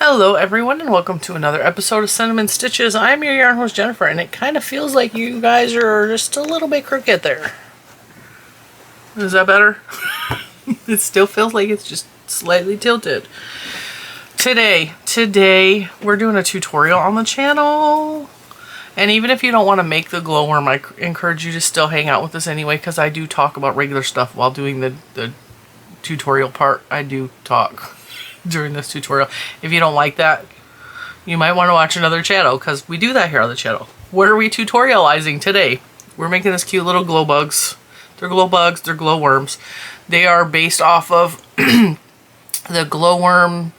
Hello everyone and welcome to another episode of Cinnamon Stitches. I'm your yarn host Jennifer, and it kind of feels like you guys are just a little bit crooked there. Is that better? It still feels like it's just slightly tilted. Today we're doing a tutorial on the channel. And even if you don't want to make the glowworm, I encourage you to still hang out with us anyway, because I do talk about regular stuff while doing the tutorial part. I do talk during this tutorial. If you don't like that, you might want to watch another channel, because we do that here on the channel. What are we tutorializing today? We're making this cute little glow bugs. They're glow bugs, they're glow worms. They are based off of the glowworm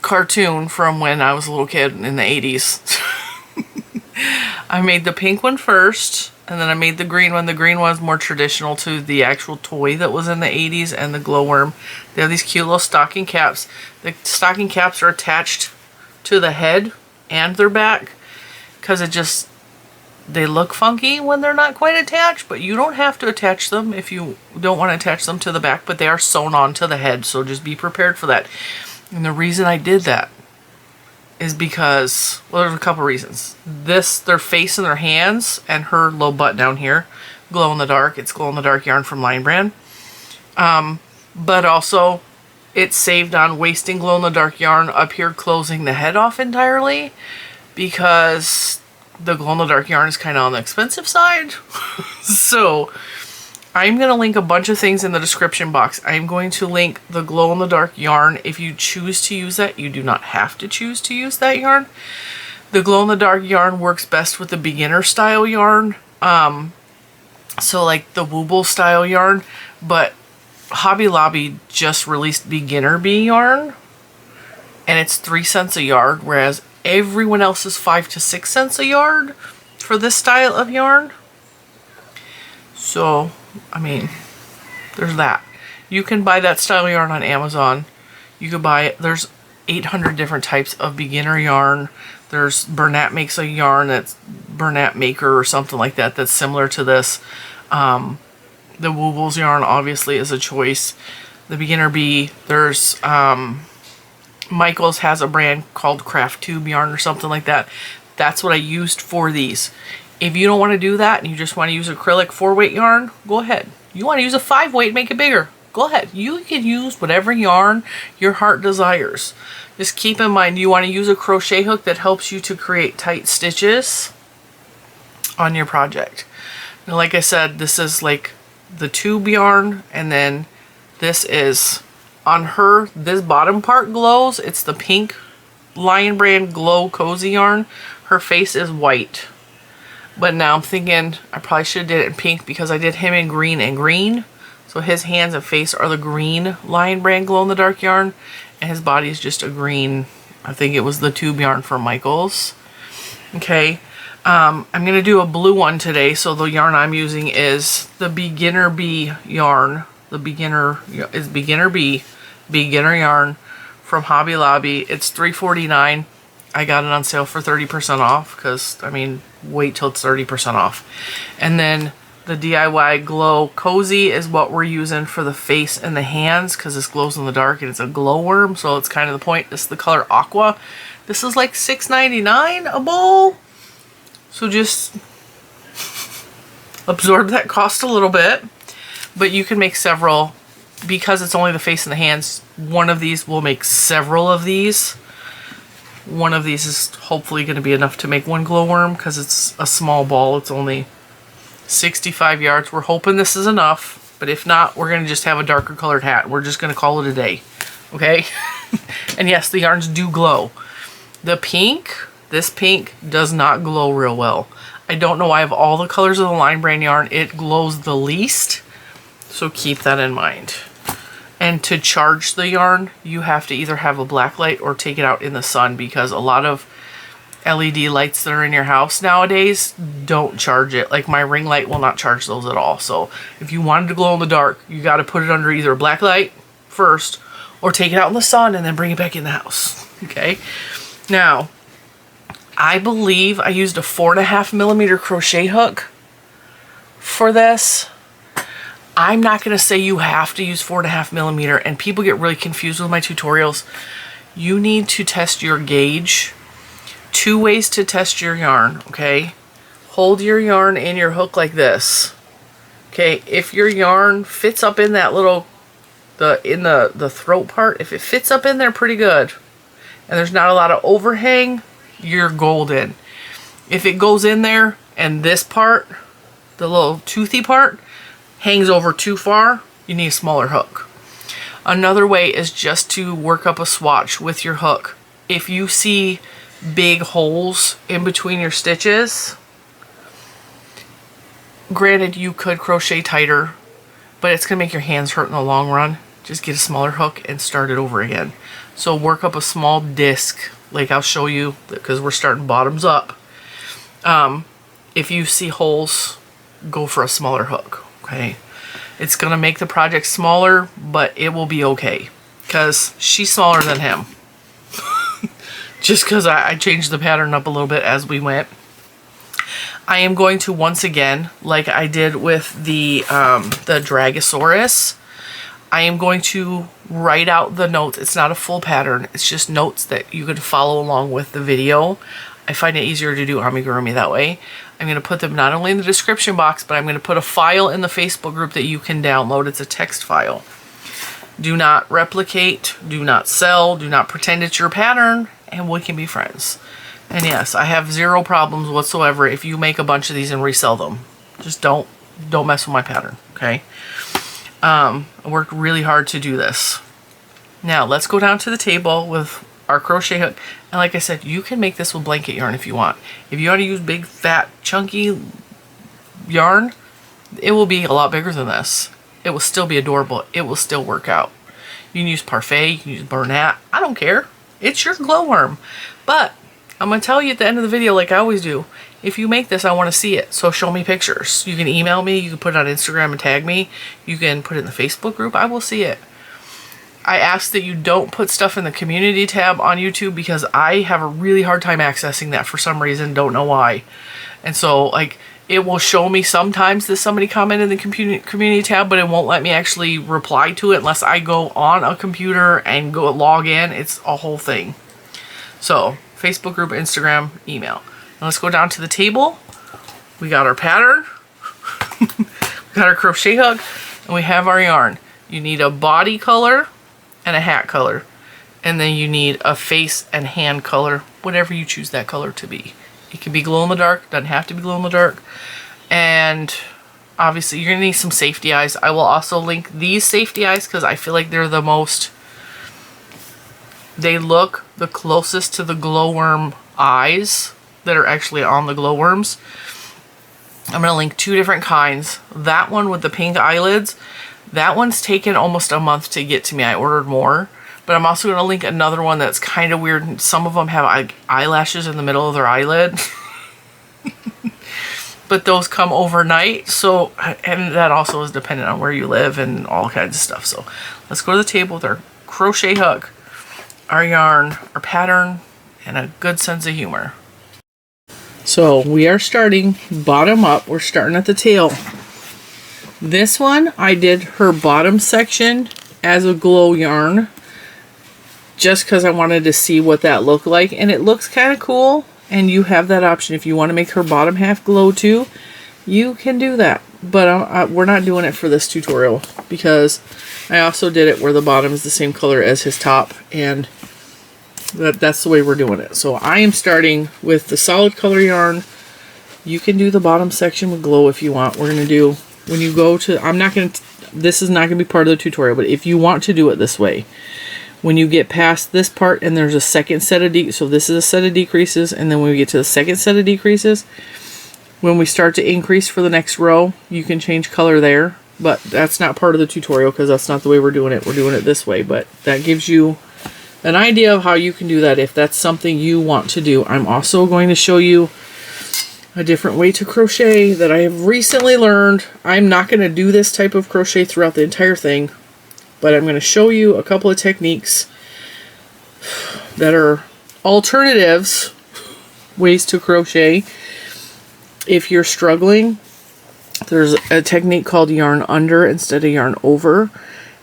cartoon from when I was a little kid in the 80s. I made the pink one first, and then I made the green one. The green one is more traditional to the actual toy that was in the 80s, and the glowworm. They have these cute little stocking caps. The stocking caps are attached to the head and their back, because they look funky when they're not quite attached, but you don't have to attach them if you don't want to attach them to the back, but they are sewn onto the head, so just be prepared for that. And the reason I did that is because, well, there's a couple reasons. Their face and their hands, and her little butt down here, glow in the dark. It's glow in the dark yarn from Line Brand. But also, it's saved on wasting glow in the dark yarn up here, closing the head off entirely, because the glow in the dark yarn is kind of on the expensive side. So I'm going to link a bunch of things in the description box. I'm going to link the glow in the dark yarn. If you choose to use that, you do not have to choose to use that yarn. The glow in the dark yarn works best with the beginner style yarn. So like the Wooble style yarn, but Hobby Lobby just released beginner bee yarn, and it's 3 cents a yard, whereas everyone else is 5 to 6 cents a yard for this style of yarn. So, I mean, there's that. You can buy that style yarn on Amazon. You could buy it. There's 800 different types of beginner yarn. There's Bernat makes a yarn that's Bernat Maker or something like that that's similar to this. The Woobles yarn obviously is a choice. The beginner bee, there's Michaels has a brand called Craft Tube yarn or something like that. That's what I used for these. If you don't want to do that and you just want to use acrylic 4-weight yarn, go ahead. You want to use a 5-weight, make it bigger. Go ahead. You can use whatever yarn your heart desires. Just keep in mind, you want to use a crochet hook that helps you to create tight stitches on your project. Now, like I said, this is like the tube yarn, and then this is on her. This bottom part glows. It's the pink Lion Brand Glow Cozy yarn. Her face is white. But now I'm thinking I probably should have did it in pink, because I did him in green and green. So his hands and face are the green Lion Brand Glow in the Dark yarn, and his body is just a green. I think it was the tube yarn from Michaels. Okay, I'm going to do a blue one today. So the yarn I'm using is the Beginner Bee yarn. The beginner is Beginner Bee, beginner yarn from Hobby Lobby. It's $3.49. I got it on sale for 30% off, because, I mean, wait till it's 30% off. And then the DIY Glow Cozy is what we're using for the face and the hands, because this glows in the dark and it's a glowworm, so it's kind of the point. This is the color Aqua. This is like $6.99 a bowl. So just absorb that cost a little bit. But you can make several, because it's only the face and the hands. One of these will make several of these. One of these is hopefully going to be enough to make one glowworm, because it's a small ball. It's only 65 yards. We're hoping this is enough, but if not, we're going to just have a darker colored hat. We're just going to call it a day. Okay? And yes, the yarns do glow. The pink, this pink does not glow real well. I don't know why. Of all the colors of the Line Brand yarn, it glows the least. So keep that in mind. And to charge the yarn, you have to either have a black light or take it out in the sun, because a lot of LED lights that are in your house nowadays don't charge it. Like my ring light will not charge those at all. So if you wanted to glow in the dark, you got to put it under either a black light first, or take it out in the sun and then bring it back in the house. Okay. Now, I believe I used a 4.5mm crochet hook for this. I'm not going to say you have to use 4.5mm, and people get really confused with my tutorials. you need to test your gauge. 2 ways to test your yarn, okay? Hold your yarn in your hook like this. Okay, if your yarn fits up in that little, the throat part, if it fits up in there pretty good, and there's not a lot of overhang, you're golden. If it goes in there and this part, the little toothy part, hangs over too far, you need a smaller hook. Another way is just to work up a swatch with your hook. If you see big holes in between your stitches, granted you could crochet tighter, but it's gonna make your hands hurt in the long run. Just get a smaller hook and start it over again. So work up a small disc, like I'll show you, because we're starting bottoms up. If you see holes, go for a smaller hook, okay? It's gonna make the project smaller, but it will be okay, because she's smaller than him. Just because I changed the pattern up a little bit as we went. I am going to, once again, like I did with the Dragosaurus, I am going to write out the notes. It's not a full pattern. It's just notes that you could follow along with the video. I find it easier to do amigurumi that way. I'm going to put them not only in the description box, but I'm going to put a file in the Facebook group that you can download. It's a text file. Do not replicate, do not sell, do not pretend it's your pattern, and we can be friends. And yes, I have 0 problems whatsoever if you make a bunch of these and resell them. Just don't mess with my pattern, okay? I worked really hard to do this. Now, let's go down to the table with our crochet hook. And like I said, you can make this with blanket yarn if you want. If you want to use big, fat, chunky yarn, it will be a lot bigger than this. It will still be adorable. It will still work out. You can use Parfait, you can use Bernat. I don't care. It's your glowworm. But I'm going to tell you at the end of the video, like I always do, if you make this, I want to see it. So show me pictures. You can email me. You can put it on Instagram and tag me. You can put it in the Facebook group. I will see it. I ask that you don't put stuff in the community tab on YouTube because I have a really hard time accessing that for some reason. Don't know why. And so, like, it will show me sometimes that somebody commented in the community tab, but it won't let me actually reply to it unless I go on a computer and go log in. It's a whole thing. So, Facebook group, Instagram, email. Now let's go down to the table. We got our pattern. We got our crochet hook. And we have our yarn. You need a body color and a hat color. And then you need a face and hand color, whatever you choose that color to be. It can be glow in the dark, doesn't have to be glow in the dark. And obviously you're gonna need some safety eyes. I will also link these safety eyes because I feel like they're the most, they look the closest to the glowworm eyes that are actually on the glowworms. I'm gonna link 2 different kinds. That one with the pink eyelids, that one's taken almost a month to get to me. I ordered more. But I'm also going to link another one that's kind of weird. Some of them have eyelashes in the middle of their eyelid. But those come overnight. So, and that also is dependent on where you live and all kinds of stuff. So let's go to the table with our crochet hook, our yarn, our pattern, and a good sense of humor. So we are starting bottom up. We're starting at the tail. This one, I did her bottom section as a glow yarn. Just because I wanted to see what that looked like. And it looks kind of cool. And you have that option. If you want to make her bottom half glow too, you can do that. But we're not doing it for this tutorial. Because I also did it where the bottom is the same color as his top. And that's the way we're doing it. So I am starting with the solid color yarn. You can do the bottom section with glow if you want. We're going to do, when you go to, I'm not going to, this is not going to be part of the tutorial. But if you want to do it this way, when you get past this part and there's a second set of so this is a set of decreases, and then when we get to the second set of decreases, when we start to increase for the next row, you can change color there. But that's not part of the tutorial because that's not the way we're doing it. We're doing it this way. But that gives you an idea of how you can do that if that's something you want to do. I'm also going to show you a different way to crochet that I have recently learned. I'm not going to do this type of crochet throughout the entire thing. But I'm going to show you a couple of techniques that are alternatives, ways to crochet. If you're struggling, there's a technique called yarn under instead of yarn over.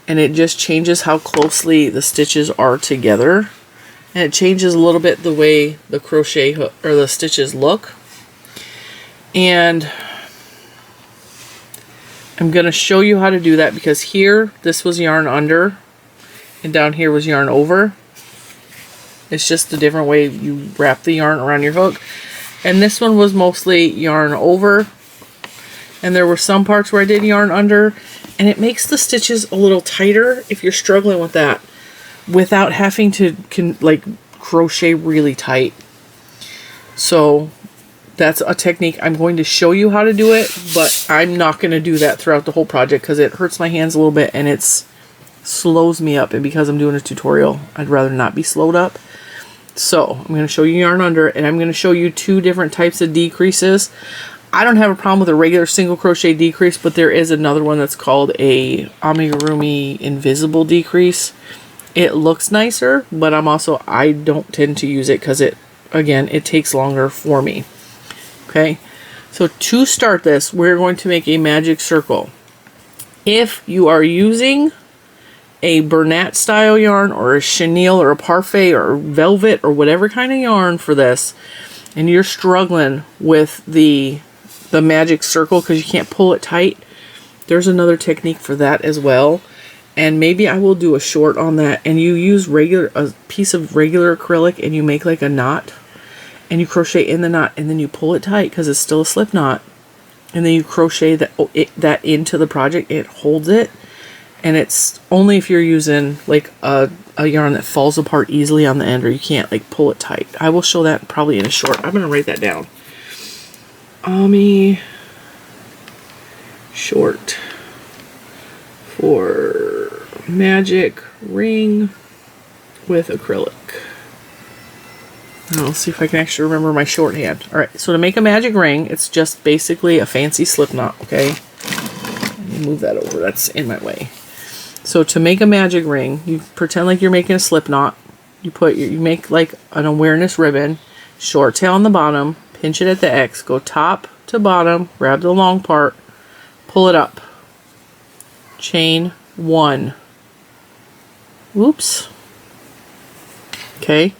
And it just changes how closely the stitches are together. and it changes a little bit the way the crochet hook or the stitches look. And I'm going to show you how to do that, because here this was yarn under and down here was yarn over. It's just a different way you wrap the yarn around your hook. And this one was mostly yarn over, and there were some parts where I did yarn under, and it makes the stitches a little tighter if you're struggling with that without having to like crochet really tight. So that's a technique. I'm going to show you how to do it, but I'm not going to do that throughout the whole project because it hurts my hands a little bit and it slows me up. And because I'm doing a tutorial, I'd rather not be slowed up. So I'm going to show you yarn under, and I'm going to show you 2 different types of decreases. I don't have a problem with a regular single crochet decrease, but there is another one that's called a amigurumi invisible decrease. It looks nicer, but I don't tend to use it because it takes longer for me. Okay, so to start this, we're going to make a magic circle. If you are using a Bernat style yarn or a chenille or a parfait or velvet or whatever kind of yarn for this, and you're struggling with the magic circle because you can't pull it tight, there's another technique for that as well. And maybe I will do a short on that. And you use a piece of regular acrylic and you make like a knot, and you crochet in the knot, and then you pull it tight because it's still a slip knot, and then you crochet that into the project. It holds it. And it's only if you're using like a yarn that falls apart easily on the end, or you can't like pull it tight. I will show that probably in a short. I'm going to write that down. Ami short for magic ring with acrylic. I'll see if I can actually remember my shorthand. Alright, so to make a magic ring, it's just basically a fancy slip knot, okay? Let me move that over, that's in my way. So to make a magic ring, you pretend like you're making a slip knot. You make like an awareness ribbon, short tail on the bottom, pinch it at the X, go top to bottom, grab the long part, pull it up, chain 1. Whoops. Okay,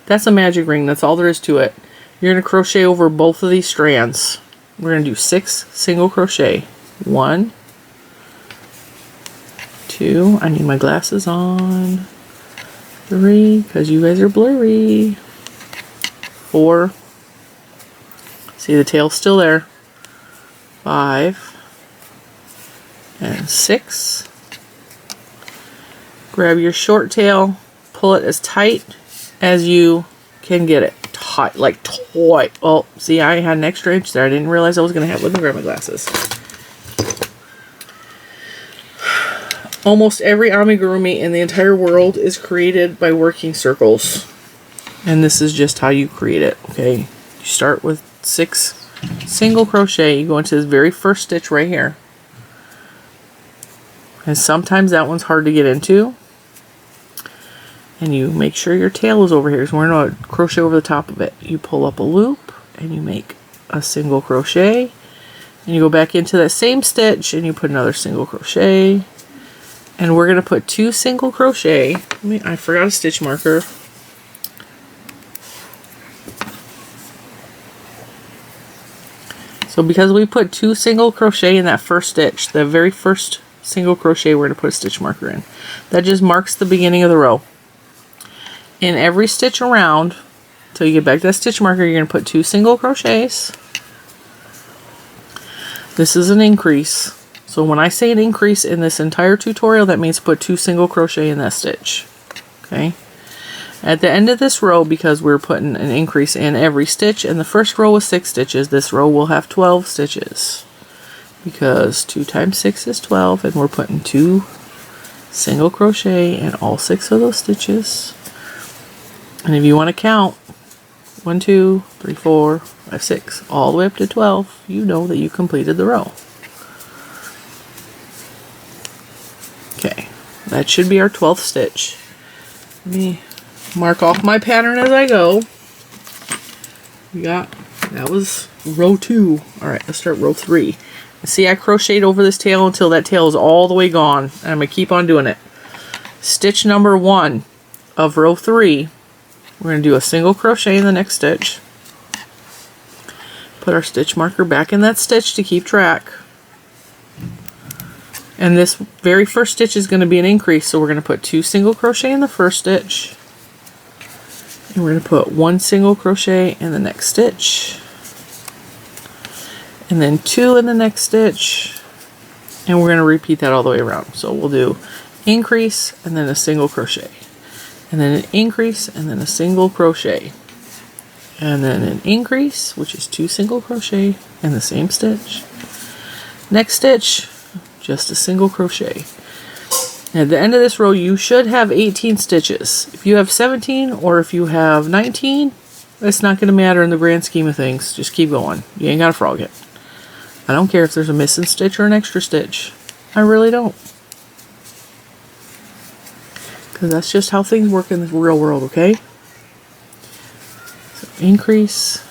that's a magic ring. That's all there is to it. You're going to crochet over both of these strands. We're going to do 6 single crochet. 1, 2, I need my glasses on. 3, because you guys are blurry. 4, see the tail's still there. 5, and 6. Grab your short tail, pull it as tight as you can get it. Tight, like toy. Oh, see, I had an extra inch there. I didn't realize I was going to have. Let me grab my glasses. Almost every amigurumi in the entire world is created by working circles. And this is just how you create it, okay? You start with 6 single crochet. You go into this very first stitch right here. And sometimes that one's hard to get into. And you make sure your tail is over here. So we're going to crochet over the top of it. You pull up a loop and you make a single crochet. And you go back into that same stitch and you put another single crochet. And we're going to put 2 single crochet. I forgot a stitch marker. So because we put 2 single crochet in that first stitch, the very first single crochet, we're going to put a stitch marker in. That just marks the beginning of the row. In every stitch around, till you get back to that stitch marker, you're going to put 2 single crochets. This is an increase. So when I say an increase in this entire tutorial, that means put 2 single crochet in that stitch. Okay. At the end of this row, because we're putting an increase in every stitch, and the first row was 6 stitches, this row will have 12 stitches. Because 2 times 6 is 12, and we're putting 2 single crochet in all 6 of those stitches. And if you want to count 1, 2, 3, 4, 5, 6, all the way up to 12, you know that you completed the row. Okay, that should be our 12th stitch. Let me mark off my pattern as I go. That was row 2. Alright, let's start row 3. See, I crocheted over this tail until that tail is all the way gone. And I'm going to keep on doing it. Stitch number 1 of row 3. we're going to do a single crochet in the next stitch. Put our stitch marker back in that stitch to keep track. And this very first stitch is going to be an increase, so we're going to put 2 single crochet in the first stitch. And we're going to put 1 single crochet in the next stitch. And then 2 in the next stitch. And we're going to repeat that all the way around. So we'll do increase and then a single crochet. And then an increase and then a single crochet. And then an increase, which is 2 single crochet in the same stitch. Next stitch, just a single crochet. At the end of this row, you should have 18 stitches. If you have 17 or if you have 19, it's not going to matter in the grand scheme of things. Just keep going. You ain't got to frog it. I don't care if there's a missing stitch or an extra stitch. I really don't. Because that's just how things work in the real world, okay? So increase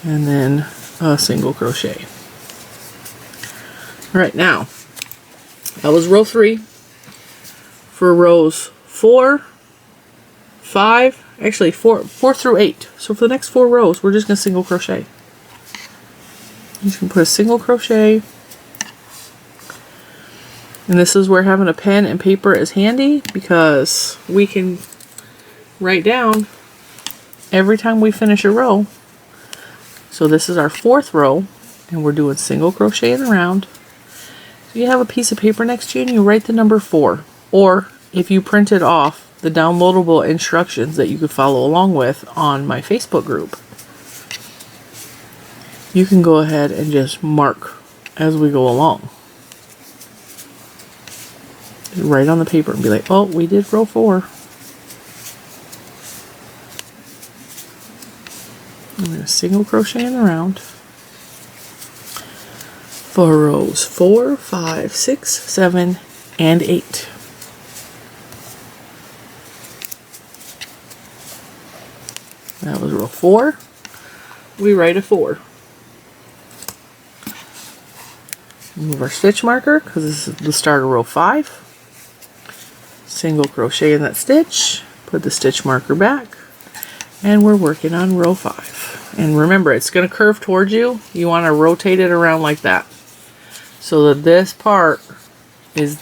and then a single crochet. Alright, now that was row 3. For rows 4, 5, actually 4 through 8. So for the next 4 rows, we're just going to single crochet. You can put a single crochet. And this is where having a pen and paper is handy, because we can write down every time we finish a row. So this is our 4th row, and we're doing single crochet in the round. So you have a piece of paper next to you and you write the number 4. Or if you printed off the downloadable instructions that you could follow along with on my Facebook group, you can go ahead and just mark as we go along. Write on the paper and be like, oh, we did row 4. I'm going to single crochet in the round for rows 4, 5, 6, 7, and 8. That was row 4. We write a 4. Move our stitch marker, because this is the start of row 5. Single crochet in that stitch, put the stitch marker back, and we're working on row 5. And remember, it's going to curve towards you. You want to rotate it around like that, so that this part is,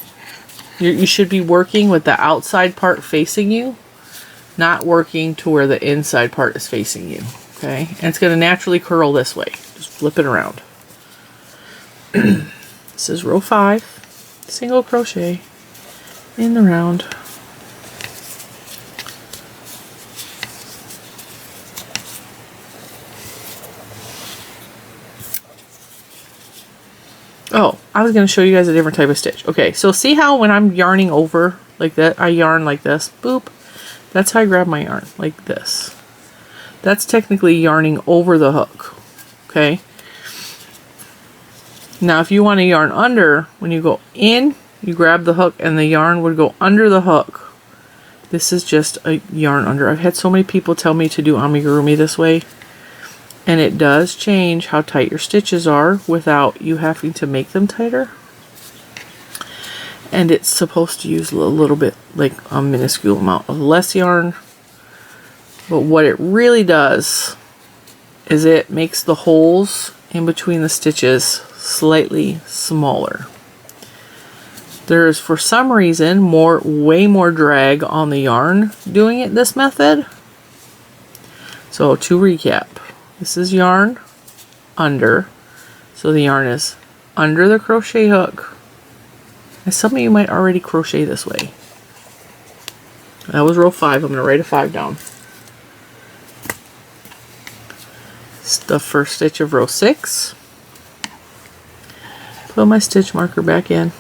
you should be working with the outside part facing you, not working to where the inside part is facing you. Okay, and it's going to naturally curl this way. Just flip it around. This is row 5, single crochet in the round. Oh, I was going to show you guys a different type of stitch. Okay, so see how when I'm yarning over like that, I yarn like this, boop. That's how I grab my yarn, like this. That's technically yarning over the hook, okay? Now, if you want to yarn under, when you go in, you grab the hook and the yarn would go under the hook. This is just a yarn under. I've had so many people tell me to do amigurumi this way, and it does change how tight your stitches are without you having to make them tighter. And it's supposed to use a little bit, like a minuscule amount of less yarn. But what it really does is it makes the holes in between the stitches slightly smaller. There is, for some reason, way more drag on the yarn doing it this method. So to recap, this is yarn under, so the yarn is under the crochet hook. And some of you might already crochet this way. That was row 5. I'm going to write a 5 down. It's the first stitch of row 6. Put my stitch marker back in.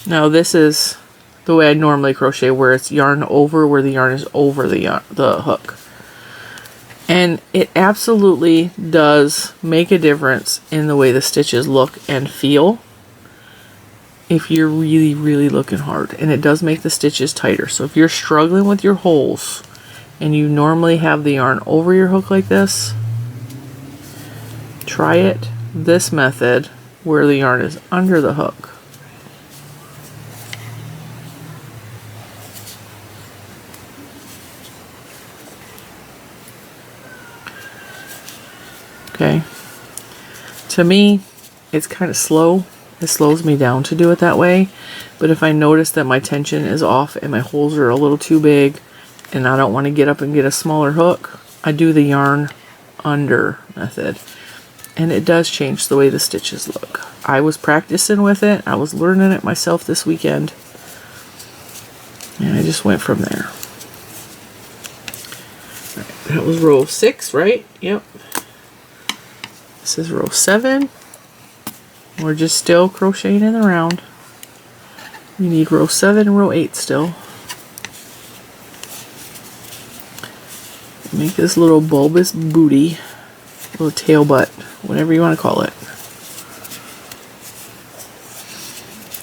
Now this is the way I normally crochet, where it's yarn over, where the yarn is over the hook. And it absolutely does make a difference in the way the stitches look and feel if you're really, really looking hard. And it does make the stitches tighter. So if you're struggling with your holes and you normally have the yarn over your hook like this, try it this method where the yarn is under the hook. okay? To me, it's kind of slow. It slows me down to do it that way. But if I notice that my tension is off and my holes are a little too big and I don't want to get up and get a smaller hook, I do the yarn under method. And it does change the way the stitches look. I was practicing with it. I was learning it myself this weekend. And I just went from there. All right, that was row 6, right? Yep. This is row 7. We're just still crocheting in the round. We need row 7 and row 8 still. Make this little bulbous booty, little tail butt, whatever you want to call it.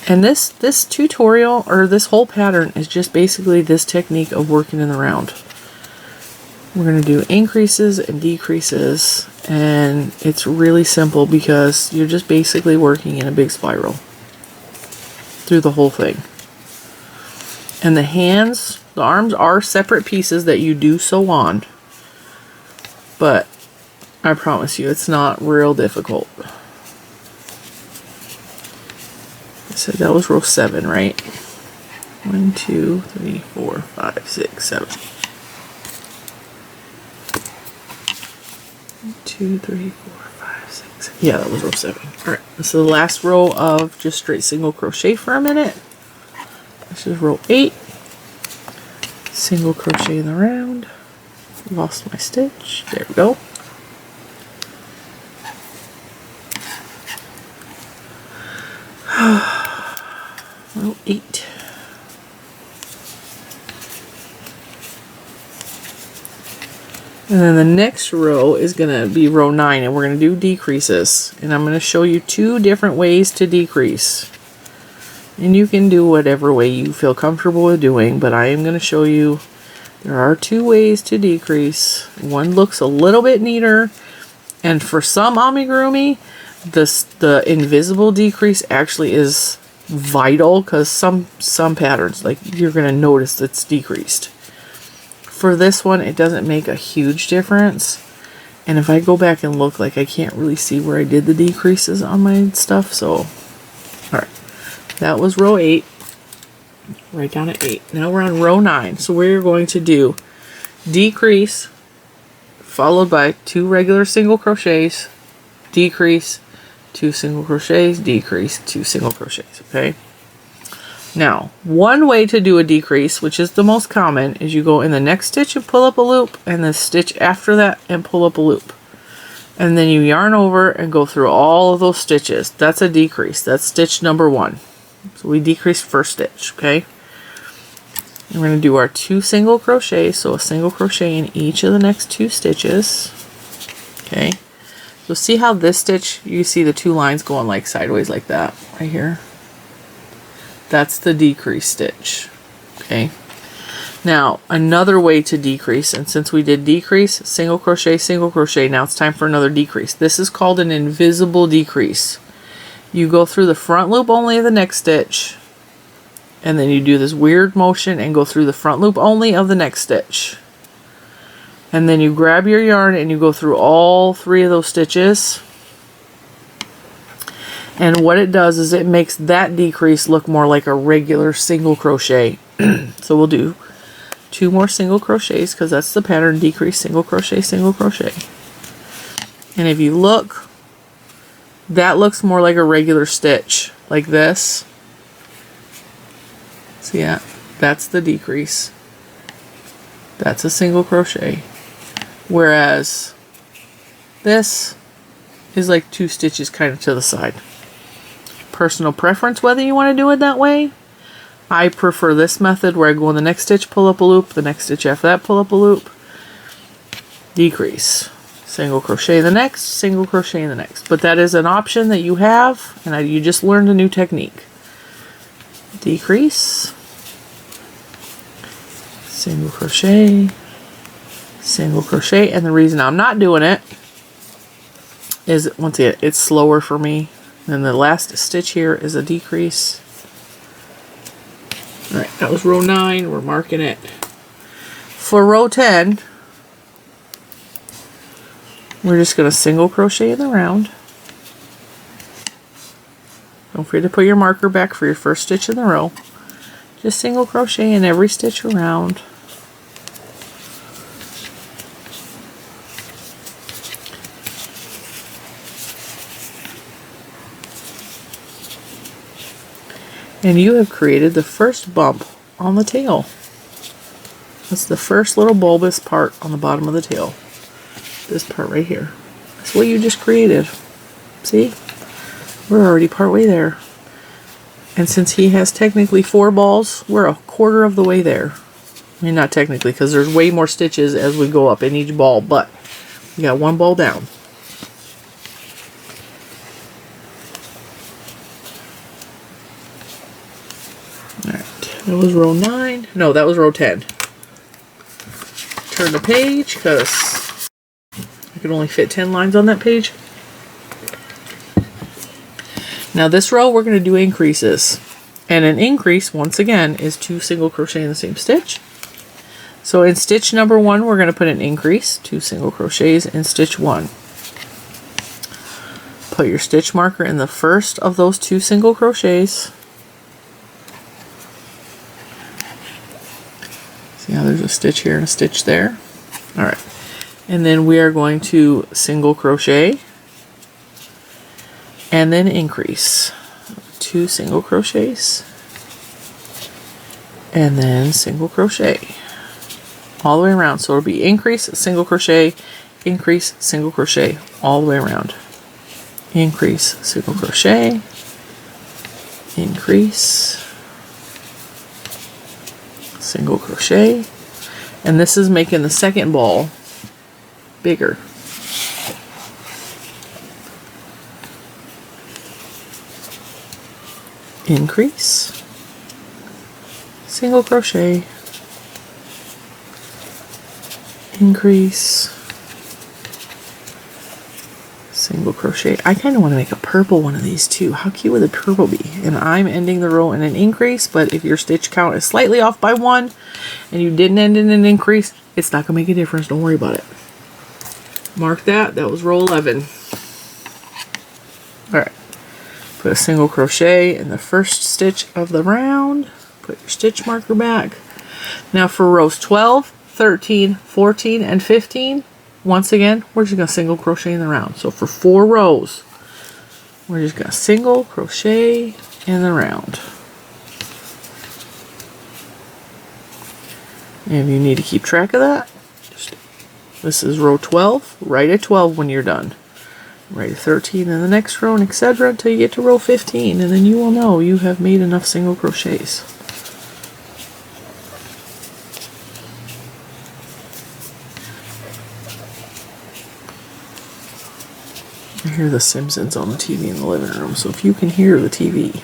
And this tutorial, or this whole pattern, is just basically this technique of working in the round. We're going to do increases and decreases, and it's really simple because you're just basically working in a big spiral through the whole thing. And the hands, the arms are separate pieces that you do sew on, but I promise you it's not real difficult. So that was row 7, right? 1, 2, 3, 4, 5, 6, 7. 2, 3, 4, 5, 6. Yeah, that was row 7. Alright, this is the last row of just straight single crochet for a minute. This is row 8. Single crochet in the round. Lost my stitch. There we go. Row 8. And then the next row is going to be row 9, and we're going to do decreases. And I'm going to show you 2 different ways to decrease. And you can do whatever way you feel comfortable with doing, but I am going to show you there are 2 ways to decrease. One looks a little bit neater, and for some amigurumi, the invisible decrease actually is vital, because some patterns, like, you're going to notice it's decreased. For this one, it doesn't make a huge difference. And if I go back and look, like, I can't really see where I did the decreases on my stuff. So, alright. That was row 8. Right down at 8. Now we're on row 9. So we're going to do decrease, followed by 2 regular single crochets, decrease, 2 single crochets, decrease, 2 single crochets. Okay? Now, one way to do a decrease, which is the most common, is you go in the next stitch and pull up a loop, and the stitch after that and pull up a loop. And then you yarn over and go through all of those stitches. That's a decrease. That's stitch number 1. So we decreased first stitch, okay? And we're going to do our 2 single crochets, so a single crochet in each of the next 2 stitches. Okay? So see how this stitch, you see the 2 lines going like sideways like that, right here? That's the decrease stitch. Okay. Now, another way to decrease, and since we did decrease, single crochet, now it's time for another decrease. This is called an invisible decrease. You go through the front loop only of the next stitch, and then you do this weird motion and go through the front loop only of the next stitch. And then you grab your yarn and you go through all 3 of those stitches. And what it does is it makes that decrease look more like a regular single crochet. So we'll do 2 more single crochets, because that's the pattern: decrease, single crochet, single crochet. And if you look, that looks more like a regular stitch, like this. So yeah, that's the decrease. That's a single crochet. Whereas this is like 2 stitches kind of to the side. Personal preference whether you want to do it that way. I prefer this method where I go in the next stitch, pull up a loop, the next stitch after that, pull up a loop, decrease, single crochet the next, single crochet in the next. But that is an option that you have, and you just learned a new technique. Decrease, single crochet, single crochet. And the reason I'm not doing it is, once again, it's slower for me. Then the last stitch here is a decrease. Alright, that was row 9. We're marking it. For row 10, We're just going to single crochet in the round. Don't forget to put your marker back for your first stitch in the row. Just single crochet in every stitch around. And you have created the first bump on the tail. That's the first little bulbous part on the bottom of the tail. This part right here. That's what you just created. See? We're already partway there. And since he has technically 4 balls, we're a quarter of the way there. I mean, not technically, because there's way more stitches as we go up in each ball, but we got 1 ball down. Alright, that was row 9. No, that was row 10. Turn the page, because I could only fit 10 lines on that page. Now this row we're going to do increases, and an increase once again is 2 single crochet in the same stitch. So in stitch number 1 we're going to put an increase, 2 single crochets in stitch 1. Put your stitch marker in the first of those 2 single crochets. See how there's a stitch here and a stitch there? Alright, and then we are going to single crochet and then increase 2 single crochets and then single crochet all the way around. So it'll be increase, single crochet, increase, single crochet all the way around. Increase, single crochet, increase, single crochet, and this is making the second ball bigger. Increase, single crochet, increase, single crochet. I kind of want to make a purple one of these too. How cute would the purple be? And I'm ending the row in an increase, but if your stitch count is slightly off by 1 and you didn't end in an increase, it's not going to make a difference. Don't worry about it. Mark that. That was row 11. Alright. Put a single crochet in the first stitch of the round. Put your stitch marker back. Now for rows 12, 13, 14, and 15, once again, we're just going to single crochet in the round. So for 4 rows, we're just going to single crochet in the round. And if you need to keep track of that, this is row 12, right at 12 when you're done. Right at 13 in the next row, and etc. until you get to row 15, and then you will know you have made enough single crochets. I hear The Simpsons on the TV in the living room, so if you can hear the TV,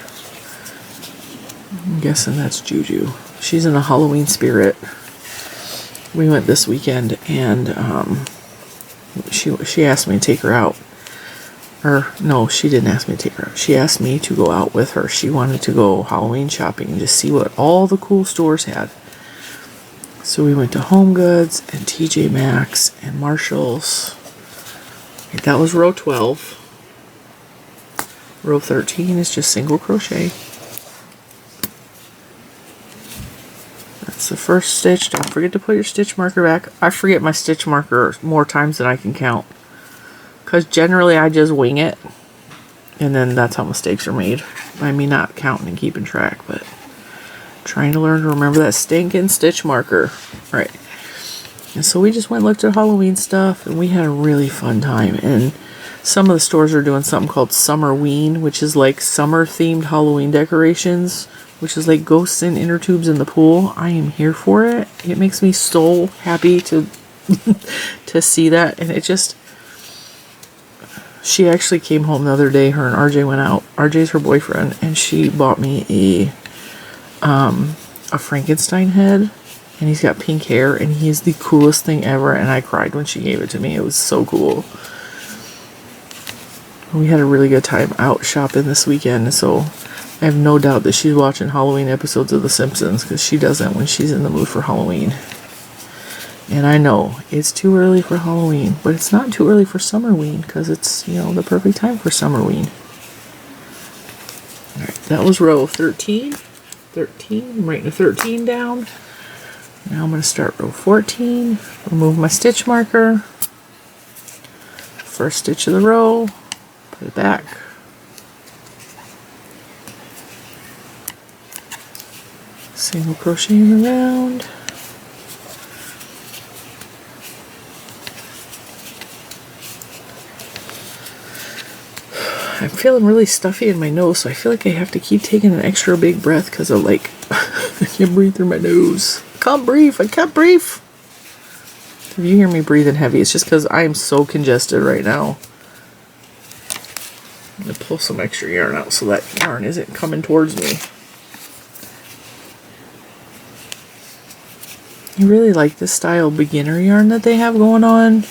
I'm guessing that's Juju. She's in a Halloween spirit. We went this weekend, and she asked me to take her out. Or, no, she didn't ask me to take her out. She asked me to go out with her. She wanted to go Halloween shopping and just see what all the cool stores had. So we went to Home Goods and TJ Maxx and Marshall's. That was row 12. Row 13 is just single crochet. That's the first stitch. Don't forget to put your stitch marker back. I forget my stitch marker more times than I can count, because generally I just wing it, and then that's how mistakes are made by me not counting and keeping track, but trying to learn to remember that stinking stitch marker. All right. And so we just went and looked at Halloween stuff, and we had a really fun time. And some of the stores are doing something called Summerween, which is like summer-themed Halloween decorations, which is like ghosts and inner tubes in the pool. I am here for it. It makes me so happy to to see that. And it just... She actually came home the other day. Her and RJ went out. RJ's her boyfriend, and she bought me a Frankenstein head. And he's got pink hair, and he is the coolest thing ever, and I cried when she gave it to me. It was so cool. We had a really good time out shopping this weekend, so I have no doubt that she's watching Halloween episodes of The Simpsons, because she does that when she's in the mood for Halloween. And I know it's too early for Halloween, but it's not too early for Summerween because it's, you know, the perfect time for Summerween. All right, that was row 13. 13, I'm writing a 13 down. Now I'm going to start row 14, remove my stitch marker, first stitch of the row, put it back. Single crochet in the round. I'm feeling really stuffy in my nose, so I feel like I have to keep taking an extra big breath because of like, I can't breathe through my nose. I can't breathe. If you hear me breathing heavy, it's just because I am so congested right now. I'm going to pull some extra yarn out so that yarn isn't coming towards me. I really like this style beginner yarn that they have going on.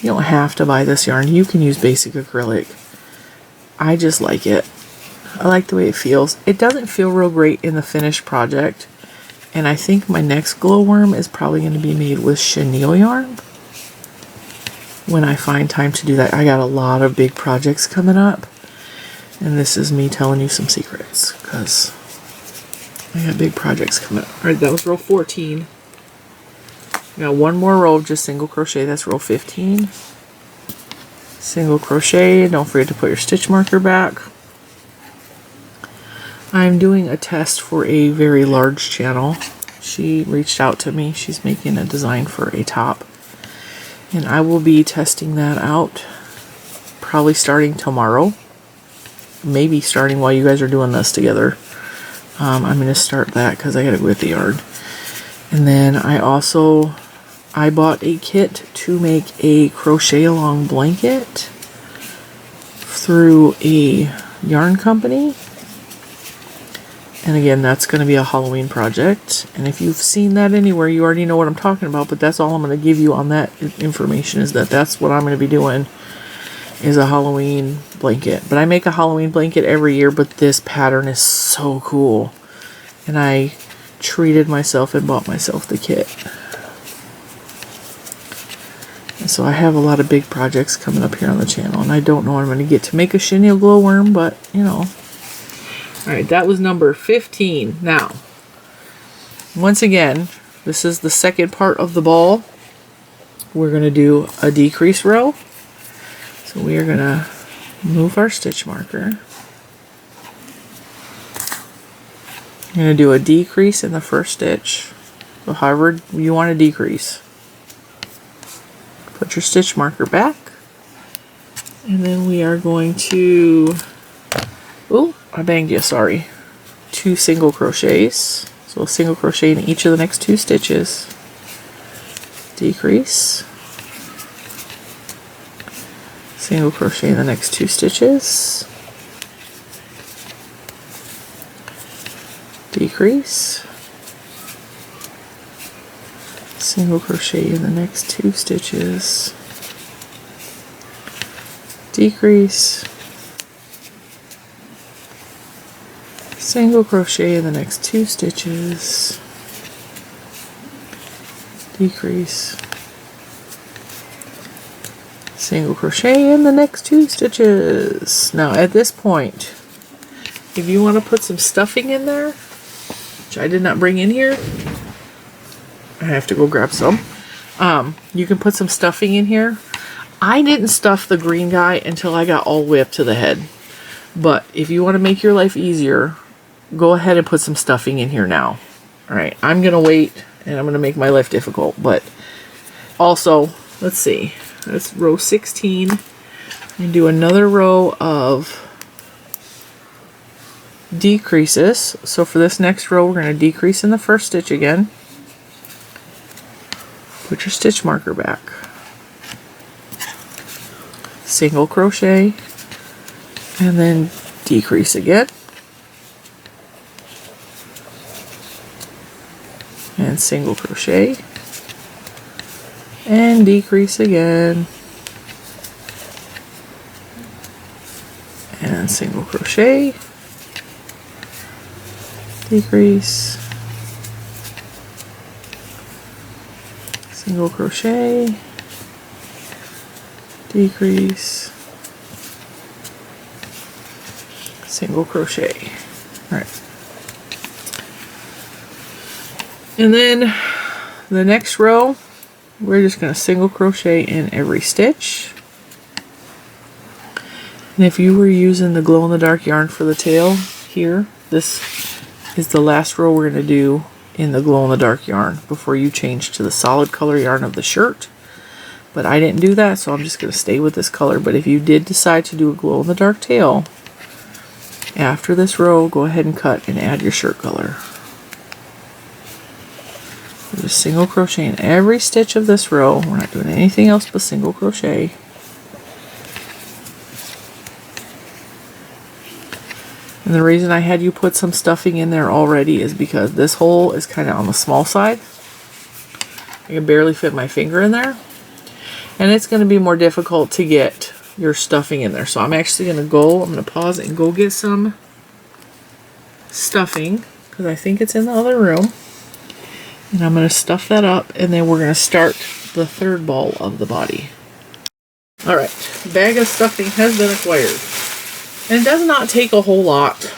You don't have to buy this yarn. You can use basic acrylic. I just like it. I like the way it feels. It doesn't feel real great in the finished project. And I think my next glowworm is probably going to be made with chenille yarn. When I find time to do that. I got a lot of big projects coming up. And this is me telling you some secrets. Because I got big projects coming up. Alright, that was row 14. Got one more row of just single crochet. That's row 15. Single crochet. Don't forget to put your stitch marker back. I'm doing a test for a very large channel. She reached out to me. She's making a design for a top. And I will be testing that out probably starting tomorrow. Maybe starting while you guys are doing this together. I'm going to start that because I got to go get the yarn. And then I bought a kit to make a crochet along blanket through a yarn company. And again, that's going to be a Halloween project. And if you've seen that anywhere, you already know what I'm talking about. But that's all I'm going to give you on that information, is that that's what I'm going to be doing, is a Halloween blanket. But I make a Halloween blanket every year, but this pattern is so cool. And I treated myself and bought myself the kit. And so I have a lot of big projects coming up here on the channel. And I don't know when I'm going to get to make a chenille glowworm, but, you know. Alright, that was number 15. Now, once again, this is the second part of the ball. We're going to do a decrease row. So we are going to move our stitch marker. You're going to do a decrease in the first stitch. So however you want to decrease. Put your stitch marker back. And then we are going to... Oh, I banged you, sorry. 2 single crochets. So a single crochet in each of the next 2 stitches. Decrease. Single crochet in the next 2 stitches. Decrease. Single crochet in the next 2 stitches. Decrease. Single crochet in the next 2 stitches. Decrease. Single crochet in the next 2 stitches. Now at this point, if you want to put some stuffing in there, which I did not bring in here, I have to go grab some. You can put some stuffing in here. I didn't stuff the green guy until I got all the way up to the head. But if you want to make your life easier, go ahead and put some stuffing in here now. Alright, I'm going to wait and I'm going to make my life difficult. But also, let's see. That's row 16. And do another row of decreases. So for this next row, we're going to decrease in the first stitch again. Put your stitch marker back. Single crochet. And then decrease again. And single crochet. And decrease again. And single crochet. Decrease. single crochet, decrease, single crochet. All right. And then the next row, we're just going to single crochet in every stitch. And if you were using the glow-in-the-dark yarn for the tail here, this is the last row we're going to do in the glow-in-the-dark yarn before you change to the solid color yarn of the shirt. But I didn't do that, so I'm just going to stay with this color. But if you did decide to do a glow-in-the-dark tail, after this row, go ahead and cut and add your shirt color. Just single crochet in every stitch of this row. We're not doing anything else but single crochet. And the reason I had you put some stuffing in there already is because this hole is kind of on the small side. I can barely fit my finger in there. And it's going to be more difficult to get your stuffing in there. So I'm actually going to go, I'm going to pause and go get some stuffing because I think it's in the other room. And I'm going to stuff that up, and then we're going to start the third ball of the body. Alright, bag of stuffing has been acquired. And it does not take a whole lot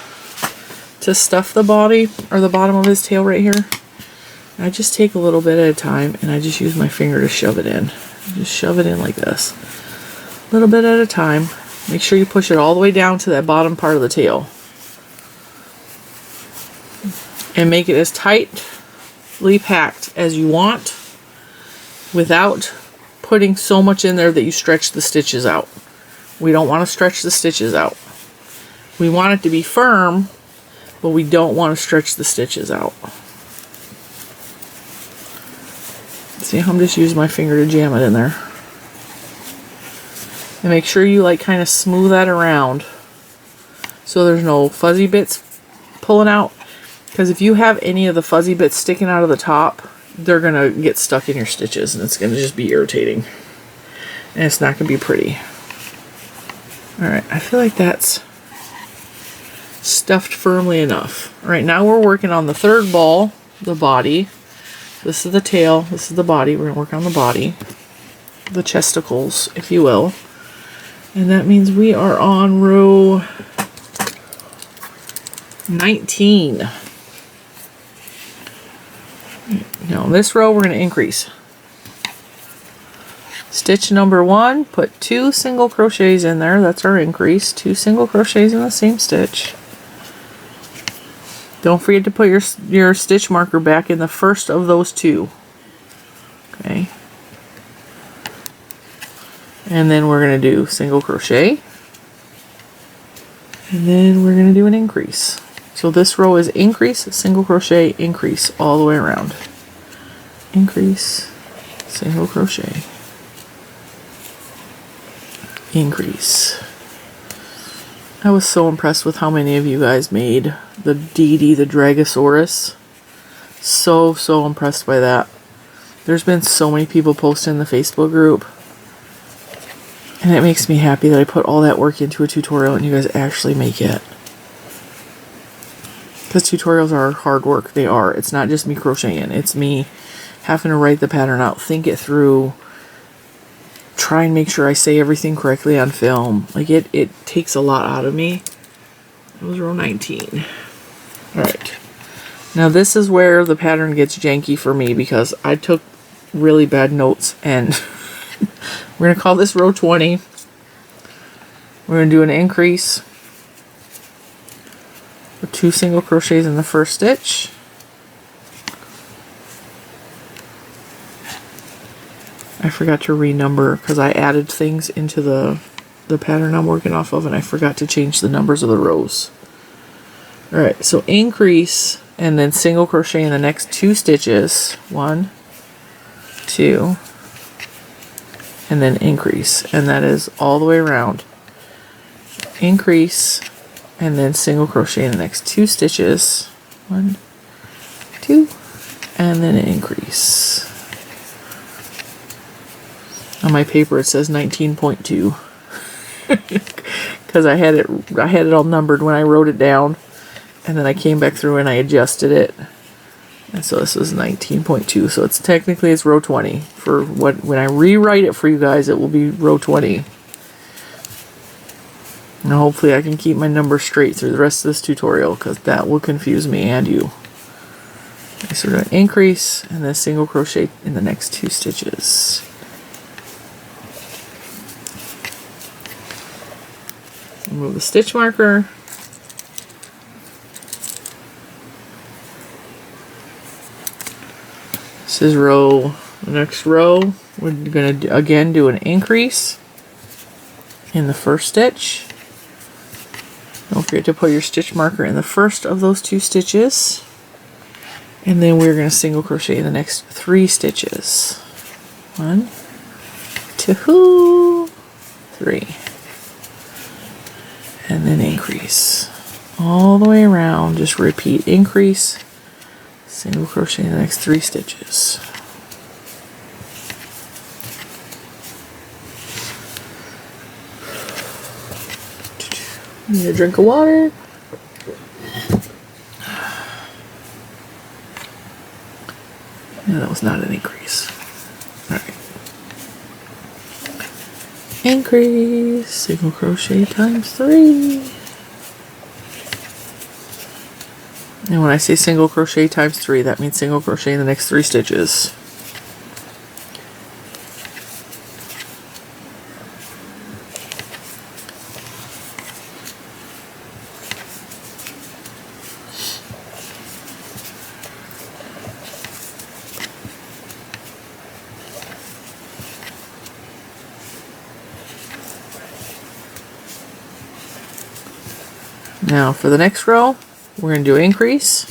to stuff the body, or the bottom of his tail right here. I just take a little bit at a time, and I just use my finger to shove it in. Just shove it in like this. A little bit at a time. Make sure you push it all the way down to that bottom part of the tail. And make it as tightly packed as you want without putting so much in there that you stretch the stitches out. We don't want to stretch the stitches out. We want it to be firm, but we don't want to stretch the stitches out. See, I'm just using my finger to jam it in there. And make sure you like kind of smooth that around so there's no fuzzy bits pulling out. Because if you have any of the fuzzy bits sticking out of the top, they're going to get stuck in your stitches and it's going to just be irritating. And it's not going to be pretty. Alright, I feel like that's stuffed firmly enough. Alright, now we're working on the third ball, the body. This is the tail, this is the body. We're going to work on the body. The chesticles, if you will. And that means we are on row 19. Now this row we're going to increase. Stitch number 1, put 2 single crochets in there. That's our increase. 2 single crochets in the same stitch. Don't forget to put your stitch marker back in the first of those 2. Okay. And then we're going to do single crochet. And then we're going to do an increase. So this row is increase, single crochet, increase all the way around. Increase, single crochet, increase. I was so impressed with how many of you guys made the Dee Dee the Dragosaurus. So impressed by that. There's been so many people posting in the Facebook group. And it makes me happy that I put all that work into a tutorial and you guys actually make it. Because tutorials are hard work. They are. It's not just me crocheting. It's me having to write the pattern out, think it through, try and make sure I say everything correctly on film. Like it takes a lot out of me. That was row 19. Alright. Now this is where the pattern gets janky for me because I took really bad notes and we're going to call this row 20. We're going to do an increase with 2 single crochets in the first stitch. I forgot to renumber because I added things into the pattern I'm working off of and I forgot to change the numbers of the rows. Alright, so increase and then single crochet in the next 2 stitches. 1, 2, and then increase. And that is all the way around. Increase and then single crochet in the next 2 stitches. 1, 2, and then increase. On my paper it says 19.2 because I had it all numbered when I wrote it down, and then I came back through and I adjusted it And so this is 19.2, so it's technically row 20. For when I rewrite it for you guys, it will be row 20. And hopefully I can keep my numbers straight through the rest of this tutorial, because that will confuse me and you. Okay, so we're going to increase and then single crochet in the next 2 stitches. Remove the stitch marker. This is the next row. We're going to again do an increase in the first stitch. Don't forget to put your stitch marker in the first of those 2 stitches. And then we're going to single crochet in the next 3 stitches. 1, 2, 3. And then increase. All the way around, just repeat increase, single crochet in the next 3 stitches. Need a drink of water. No, that was not an increase. Alright. Increase, single crochet times 3. And when I say single crochet times 3, that means single crochet in the next 3 stitches. Now for the next row, we're going to do increase.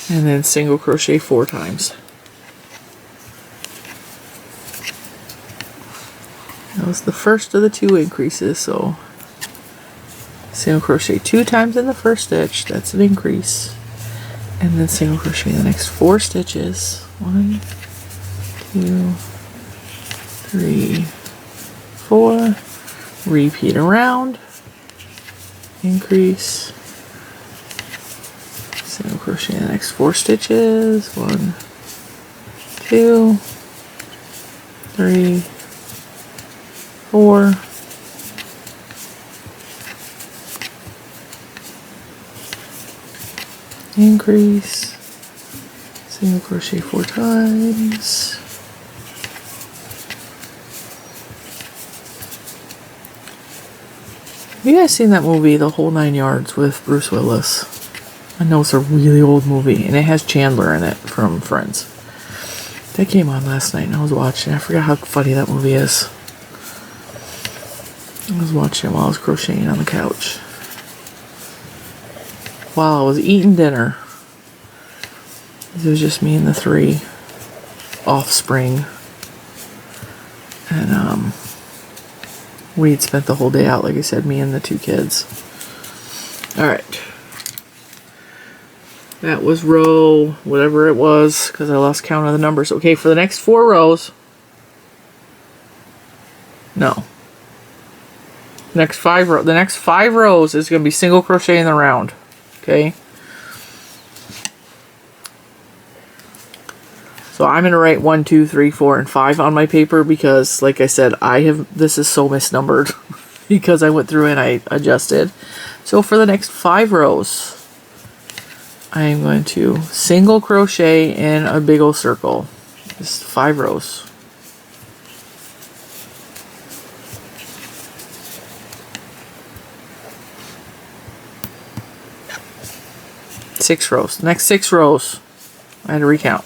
And then single crochet 4 times. That was the first of the 2 increases, so single crochet 2 times in the first stitch, that's an increase. And then single crochet in the next 4 stitches. 1, 2, 3, 4. Repeat around, increase, single crochet in the next 4 stitches. 1, 2, 3, 4. Increase, single crochet 4 times. Have you guys seen that movie, The Whole 9 Yards, with Bruce Willis? I know it's a really old movie, and it has Chandler in it from Friends. That came on last night, and I was watching. I forgot how funny that movie is. I was watching it while I was crocheting on the couch. While I was eating dinner. It was just me and the 3 offspring. And, we'd spent the whole day out, like I said, me and the 2 kids. Alright. That was row, whatever it was, because I lost count of the numbers. Okay, for the next 4 rows. No. The next 5 rows is going to be single crochet in the round. Okay. So I'm going to write 1, 2, 3, 4, and 5 on my paper because, like I said, this is so misnumbered because I went through and I adjusted. So for the next 5 rows, I'm going to single crochet in a big old circle. Just 5 rows. Six rows. The next 6 rows, I had to recount.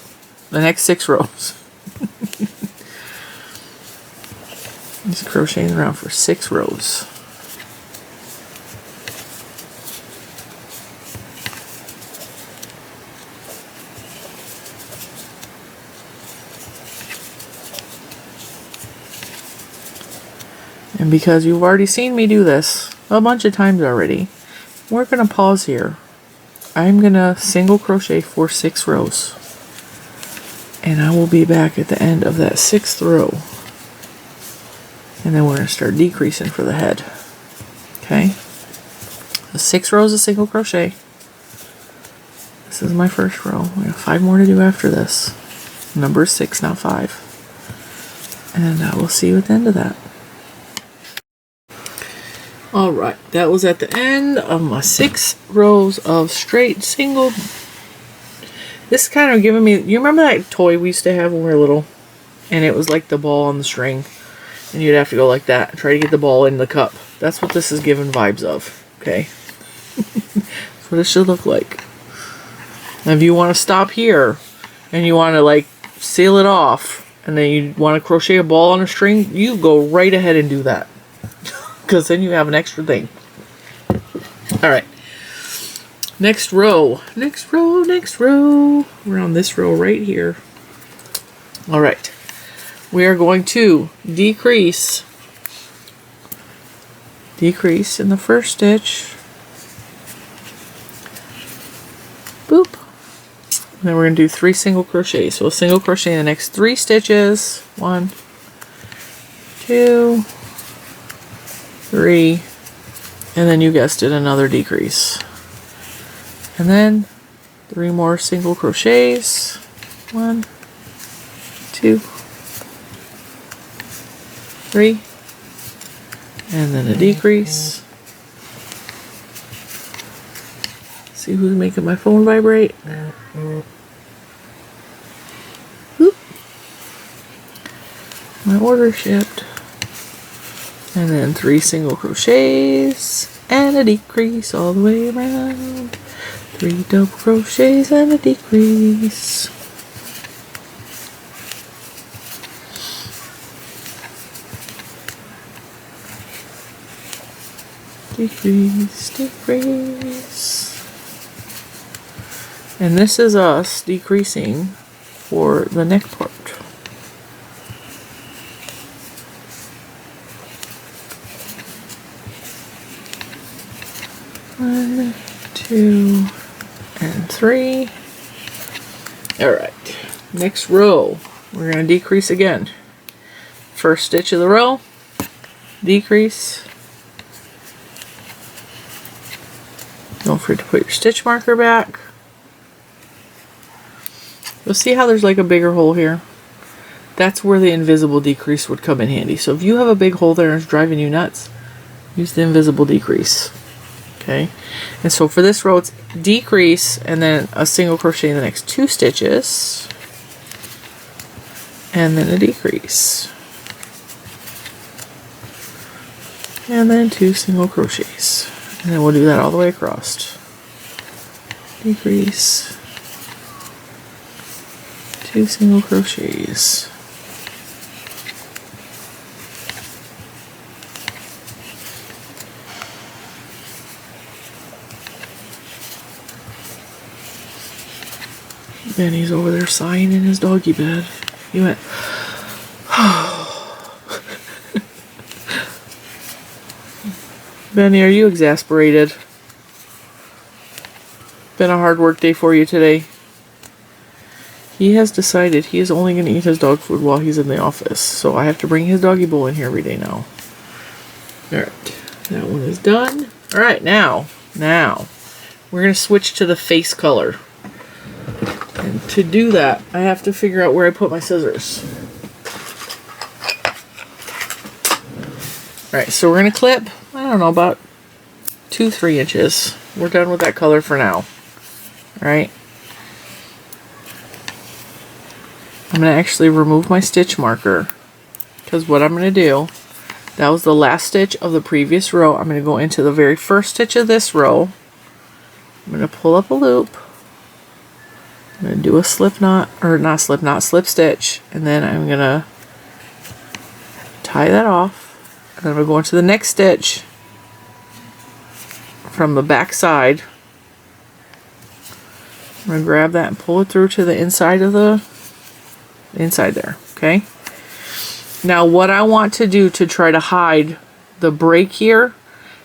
The next 6 rows. Just crocheting around for 6 rows. And because you've already seen me do this a bunch of times already, we're going to pause here. I'm going to single crochet for 6 rows. And I will be back at the end of that 6th row. And then we're going to start decreasing for the head. Okay? 6 rows of single crochet. This is my first row. We have 5 more to do after this. Number 6, not 5. And we'll see you at the end of that. Alright, that was at the end of my 6 rows of straight single. This kind of giving me, you remember that toy we used to have when we were little? And it was like the ball on the string. And you'd have to go like that and try to get the ball in the cup. That's what this is giving vibes of. Okay? That's what it should look like. And if you want to stop here and you want to like seal it off and then you want to crochet a ball on a string, you go right ahead and do that. Because then you have an extra thing. Alright. Next row. Next row, next row. We're on this row right here. Alright. We are going to decrease in the first stitch. Boop. And then we're going to do 3 single crochets. So a single crochet in the next 3 stitches. 1, 2, 3, and then you guessed it, another decrease. And then 3 more single crochets. 1, 2, 3, and then a decrease. See who's making my phone vibrate. Oop. My order shipped. And then 3 single crochets and a decrease all the way around. 3 double crochets and a decrease. Decrease, decrease. And this is us decreasing for the neck part. 1, 2, and 3. Alright, next row, we're going to decrease again. First stitch of the row, decrease. Don't forget to put your stitch marker back. You'll see how there's like a bigger hole here. That's where the invisible decrease would come in handy. So if you have a big hole there and it's driving you nuts, use the invisible decrease. Okay, and so for this row it's decrease and then a single crochet in the next 2 stitches and then a decrease and then 2 single crochets, and then we'll do that all the way across. Decrease, 2 single crochets, Benny's over there sighing in his doggy bed. He went, Benny, are you exasperated? Been a hard work day for you today. He has decided he is only going to eat his dog food while he's in the office. So I have to bring his doggy bowl in here every day now. Alright, that one is done. Alright, now, we're going to switch to the face color. And to do that, I have to figure out where I put my scissors. Alright, so we're going to clip, I don't know, about 2-3 inches. We're done with that color for now. Alright. I'm going to actually remove my stitch marker. Because what I'm going to do, that was the last stitch of the previous row. I'm going to go into the very first stitch of this row. I'm going to pull up a loop. I'm going to do a slip knot, or not slip knot, slip stitch, and then I'm going to tie that off, and then I'm going to go into the next stitch from the back side. I'm going to grab that and pull it through to the inside of the inside there, okay? Now what I want to do to try to hide the break here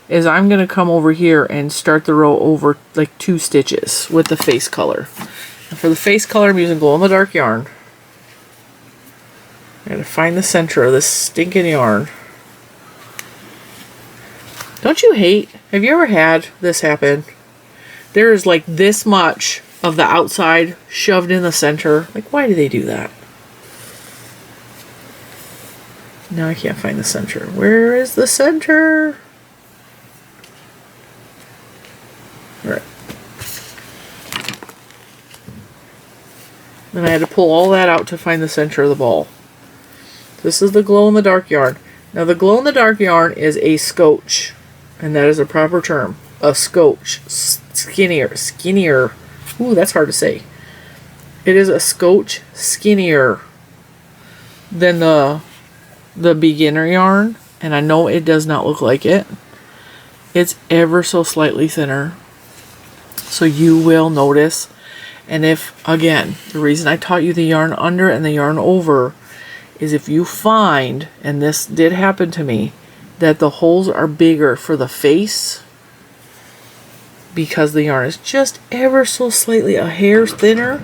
is I'm going to come over here and start the row over like 2 stitches with the face color. And for the face color, I'm using glow-in-the-dark yarn. I gotta find the center of this stinking yarn. Don't you hate? Have you ever had this happen? There is like this much of the outside shoved in the center. Like, why do they do that? Now I can't find the center. Where is the center? All right. Then I had to pull all that out to find the center of the ball. This is the glow-in-the-dark yarn. Now the glow-in-the-dark yarn is a scotch, and that is a proper term. A scotch. Skinnier. Ooh, that's hard to say. It is a scotch skinnier than the beginner yarn, and I know it does not look like it. It's ever so slightly thinner, so you will notice. And if, again, the reason I taught you the yarn under and the yarn over is if you find, and this did happen to me, that the holes are bigger for the face because the yarn is just ever so slightly a hair thinner,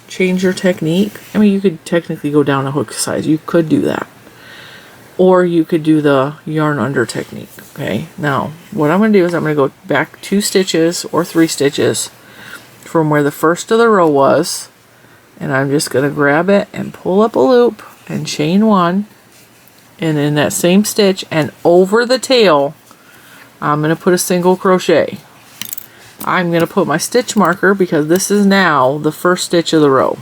change your technique. I mean, you could technically go down a hook size. You could do that. Or you could do the yarn under technique. Okay, now what I'm going to do is I'm going to go back 2 stitches or 3 stitches from where the first of the row was, and I'm just going to grab it and pull up a loop and chain 1, and in that same stitch and over the tail I'm going to put a single crochet. I'm going to put my stitch marker because this is now the first stitch of the row.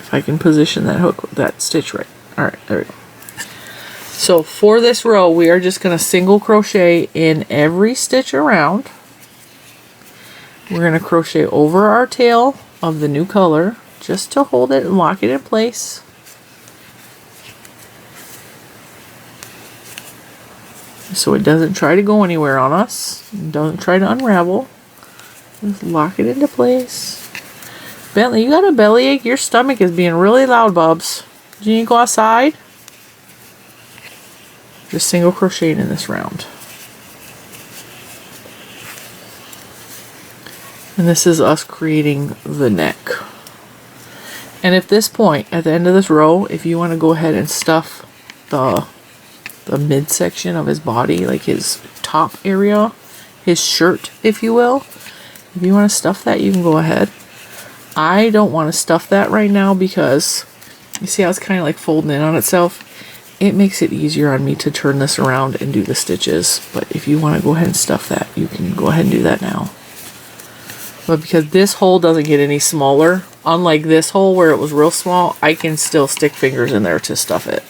If I can position that hook, that stitch right. Alright, there we go. So for this row, we are just going to single crochet in every stitch around. We're going to crochet over our tail of the new color just to hold it and lock it in place. So it doesn't try to go anywhere on us. It doesn't try to unravel. Just lock it into place. Bentley, you got a bellyache? Your stomach is being really loud, bubs. Do you need to go outside? Just single crocheting in this round. And this is us creating the neck. And at this point, at the end of this row, if you want to go ahead and stuff the midsection of his body, like his top area, his shirt, if you will, if you want to stuff that, you can go ahead. I don't want to stuff that right now because you see how it's kind of like folding in on itself. It makes it easier on me to turn this around and do the stitches. But if you want to go ahead and stuff that, you can go ahead and do that now. But because this hole doesn't get any smaller, unlike this hole where it was real small, I can still stick fingers in there to stuff it.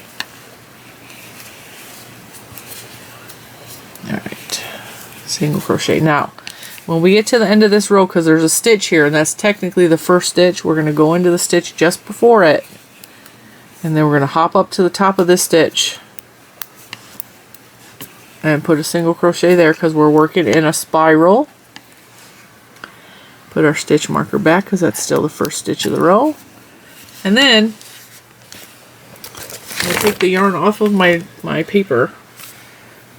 Alright, single crochet. Now, when we get to the end of this row, because there's a stitch here, and that's technically the first stitch, we're going to go into the stitch just before it. And then we're going to hop up to the top of this stitch and put a single crochet there because we're working in a spiral. Put our stitch marker back because that's still the first stitch of the row. And then I'll take the yarn off of my paper.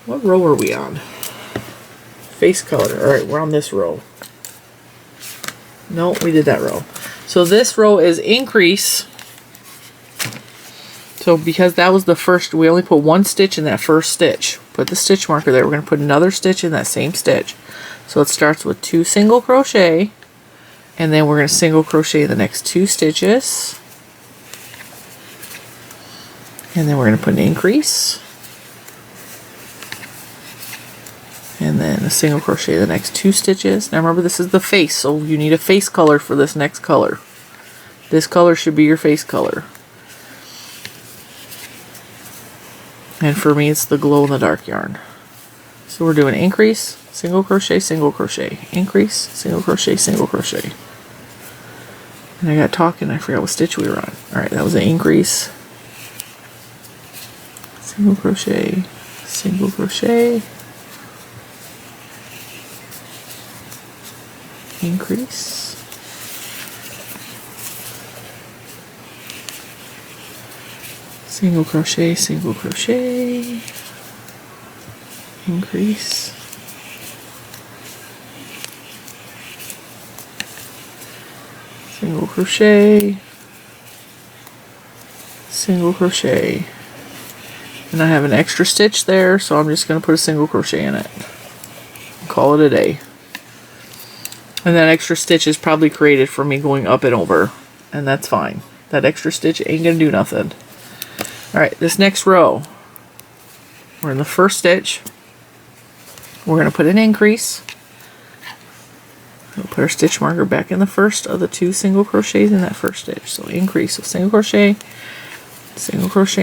What row are we on? Face color. Alright, we're on this row. No, we did that row. So this row is increase. So because that was the first, we only put 1 stitch in that first stitch. Put the stitch marker there. We're going to put another stitch in that same stitch. So it starts with 2 single crochet. And then we're going to single crochet the next 2 stitches. And then we're going to put an increase. And then a single crochet the next 2 stitches. Now remember, this is the face, so you need a face color for this next color. This color should be your face color. And for me, it's the glow-in-the-dark yarn. So we're doing increase, single crochet, increase, single crochet, single crochet. And I got talking, I forgot what stitch we were on. Alright, that was an increase. Single crochet, single crochet. Increase. Single crochet, increase. Single crochet, And I have an extra stitch there, so I'm just going to put a single crochet in it. Call it a day. And that extra stitch is probably created for me going up and over, and that's fine. That extra stitch ain't going to do nothing. Alright, this next row, we're in the first stitch. We're going to put an increase. We'll put our stitch marker back in the first of the 2 single crochets in that first stitch. So increase, so single crochet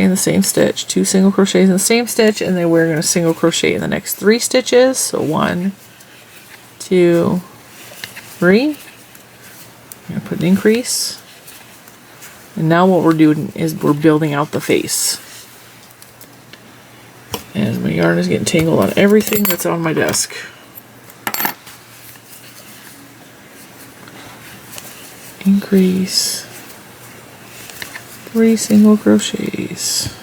in the same stitch, 2 single crochets in the same stitch, and then we're going to single crochet in the next 3 stitches. So 1, 2, 3. I'm going to put an increase. And now what we're doing is we're building out the face. And my yarn is getting tangled on everything that's on my desk. Increase. 3 single crochets.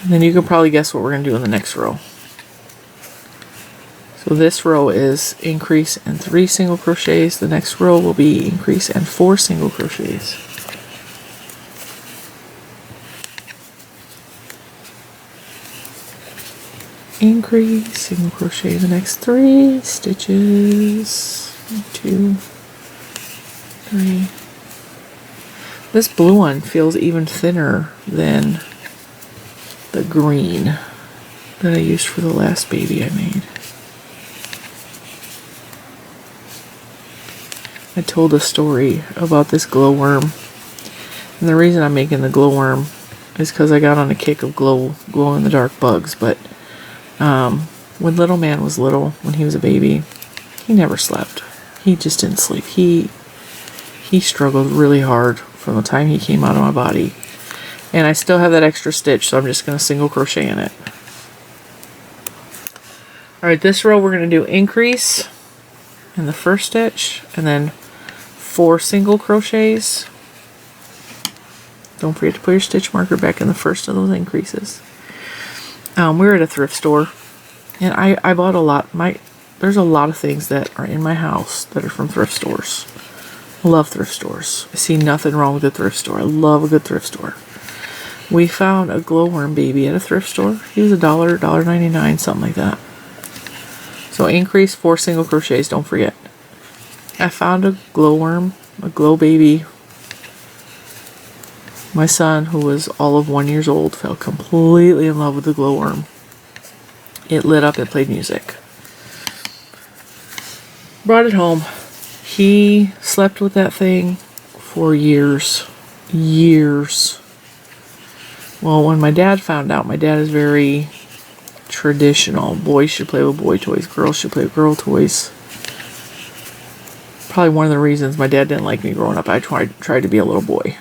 And then you can probably guess what we're going to do in the next row. So this row is increase and 3 single crochets. The next row will be increase and 4 single crochets. Increase, single crochet the next 3 stitches. 1, 2, 3. This blue one feels even thinner than the green that I used for the last baby I made. I told a story about this glowworm, and the reason I'm making the glowworm is because I got on a kick of glow in the dark bugs. But when little man was little, when he was a baby, he never slept. He just didn't sleep. He struggled really hard from the time he came out of my body. And I still have that extra stitch, so I'm just going to single crochet in it. Alright, this row we're going to do increase in the first stitch, and then 4 single crochets. Don't forget to put your stitch marker back in the first of those increases. We were at a thrift store, and I bought a lot. There's a lot of things that are in my house that are from thrift stores. I love thrift stores. I see nothing wrong with a thrift store. I love a good thrift store. We found a glowworm baby at a thrift store. He was $1, $1.99, something like that. So increase 4 single crochets, don't forget. I found a glowworm, a glow baby. My son, who was all of 1 year old, fell completely in love with the glowworm. It lit up, it played music. Brought it home. He slept with that thing for years. Years. Well, when my dad found out, my dad is very traditional. Boys should play with boy toys. Girls should play with girl toys. Probably one of the reasons my dad didn't like me growing up. I tried to be a little boy.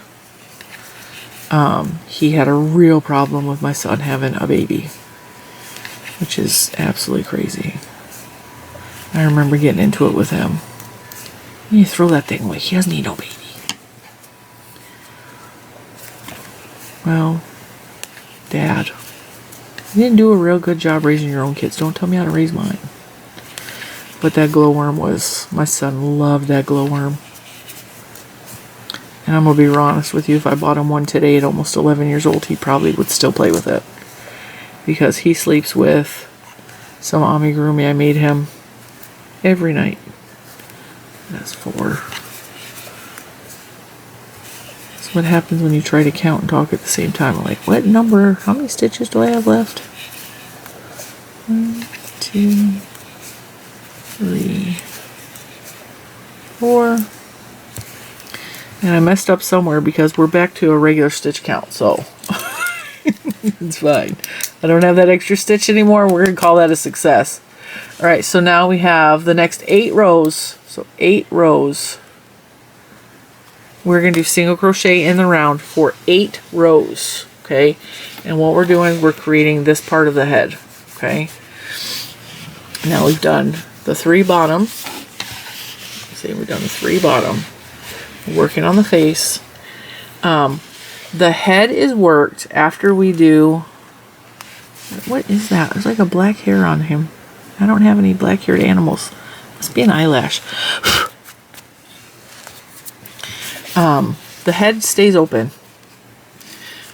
He had a real problem with my son having a baby, which is absolutely crazy. I remember getting into it with him. You throw that thing away. He doesn't need no baby. Well, Dad, you didn't do a real good job raising your own kids. Don't tell me how to raise mine. But that glowworm was, my son loved that glowworm. And I'm going to be real honest with you, if I bought him one today at almost 11 years old, he probably would still play with it. Because he sleeps with some amigurumi I made him every night. That's 4. That's what happens when you try to count and talk at the same time. I'm like, what number? How many stitches do I have left? 1, 2, 3, 4. And I messed up somewhere because we're back to a regular stitch count, so it's fine. I don't have that extra stitch anymore. We're going to call that a success. Alright, so now we have the next 8 rows. So 8 rows. We're going to do single crochet in the round for 8 rows. Okay? And what we're doing is we're creating this part of the head. Okay? Now we've done the 3 bottom. See, we've done the 3 bottom. We're working on the face. The head is worked after we do... What is that? There's like a black hair on him. I don't have any black-haired animals. Must be an eyelash. The the head stays open.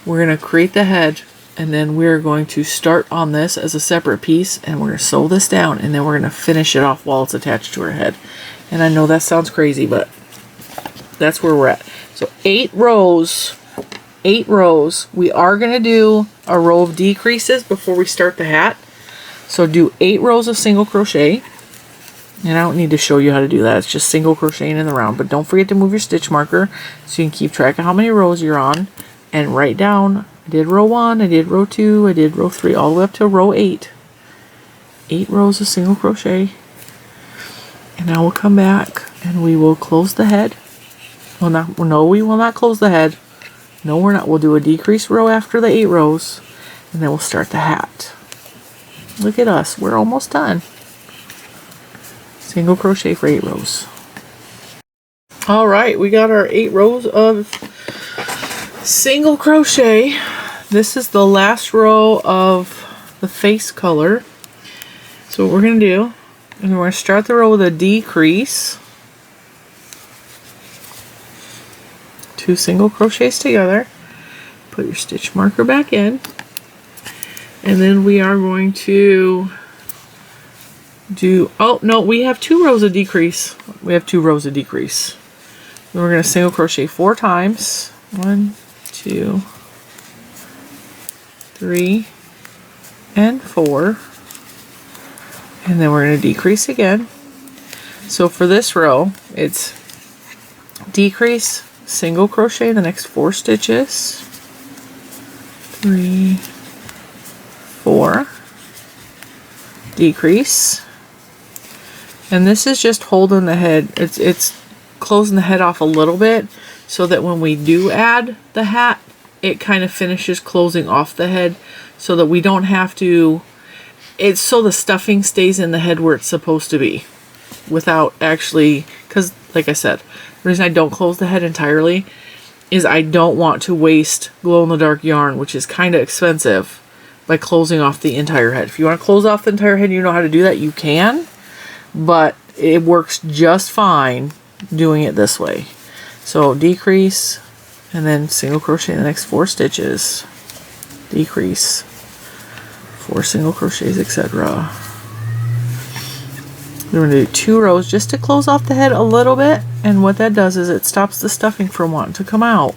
We're going to create the head, and then we're going to start on this as a separate piece, and we're going to sew this down, and then we're going to finish it off while it's attached to our head. And I know that sounds crazy, but that's where we're at. So 8 rows. 8 rows. We are going to do a row of decreases before we start the hat. So do 8 rows of single crochet. And I don't need to show you how to do that. It's just single crocheting in the round. But don't forget to move your stitch marker so you can keep track of how many rows you're on. And write down, I did row 1, I did row 2, I did row 3, all the way up to row 8. 8 rows of single crochet. And now we'll come back and we will close the head. Well, no, we will not close the head. No, we're not. We'll do a decrease row after the 8 rows. And then we'll start the hat. Look at us. We're almost done. Single crochet for 8 rows. Alright, we got our 8 rows of single crochet. This is the last row of the face color. So what we're going to do is we're going to start the row with a decrease. 2 single crochets together. Put your stitch marker back in. And then we are going to do, oh no, we have 2 rows of decrease. We have 2 rows of decrease. Then we're going to single crochet 4 times. 1, 2, 3, and 4. And then we're going to decrease again. So for this row, it's decrease, single crochet the next 4 stitches. 3, 4. Decrease. And this is just holding the head, it's closing the head off a little bit so that when we do add the hat, it kind of finishes closing off the head so that we don't have to, it's so the stuffing stays in the head where it's supposed to be without actually, because like I said, the reason I don't close the head entirely is I don't want to waste glow-in-the-dark yarn, which is kind of expensive, by closing off the entire head. If you want to close off the entire head and you know how to do that, you can, but it works just fine doing it this way. So decrease, and then single crochet the next 4 stitches. Decrease, 4 single crochets, etc. We're going to do 2 rows just to close off the head a little bit, and what that does is it stops the stuffing from wanting to come out.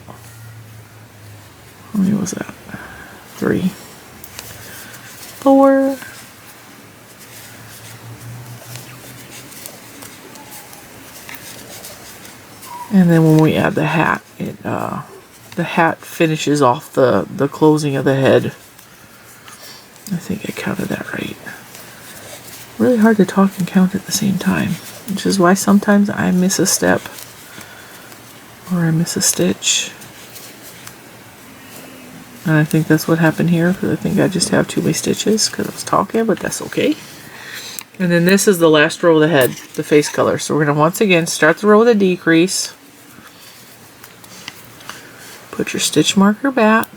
How many was that? 3, 4. And then when we add the hat, the hat finishes off the closing of the head. I think I counted that right. Really hard to talk and count at the same time, which is why sometimes I miss a step or I miss a stitch. And I think that's what happened here, because I think I just have too many stitches because I was talking, but that's okay. And then this is the last row of the head, the face color. So we're going to once again start the row with a decrease. Put your stitch marker back.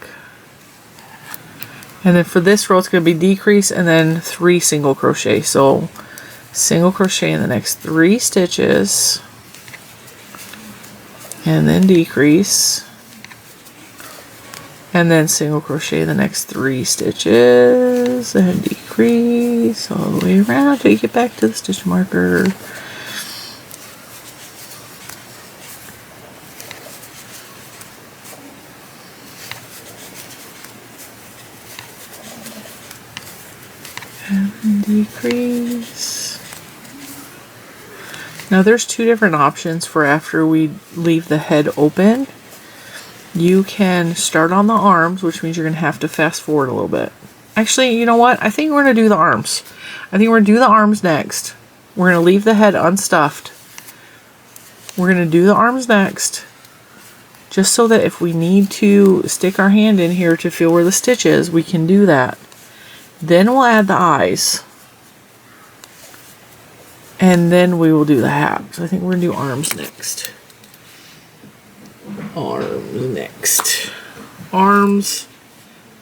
And then for this row it's going to be decrease and then 3 single crochet. So single crochet in the next 3 stitches. And then decrease. And then single crochet the next 3 stitches. And decrease all the way around till you get back to the stitch marker. And decrease. Now there's 2 different options for after we leave the head open. You can start on the arms, which means you're going to have to fast forward a little bit. Actually, you know what? I think we're going to do the arms. I think we're going to do the arms next. We're going to leave the head unstuffed. We're going to do the arms next, just so that if we need to stick our hand in here to feel where the stitch is, we can do that. Then we'll add the eyes. And then we will do the hat. So I think we're going to do arms next. Arms next. Arms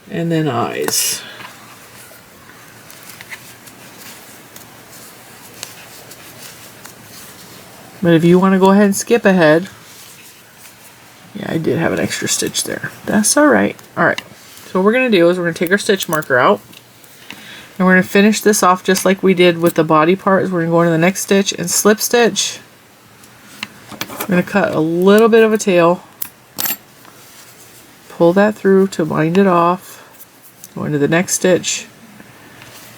and then eyes. But if you want to go ahead and skip ahead, Yeah, I did have an extra stitch there. That's all right. All right. So what we're going to do is we're going to take our stitch marker out. And we're going to finish this off just like we did with the body part. We're going to go into the next stitch and slip stitch. We're going to cut a little bit of a tail. Pull that through to bind it off. Go into the next stitch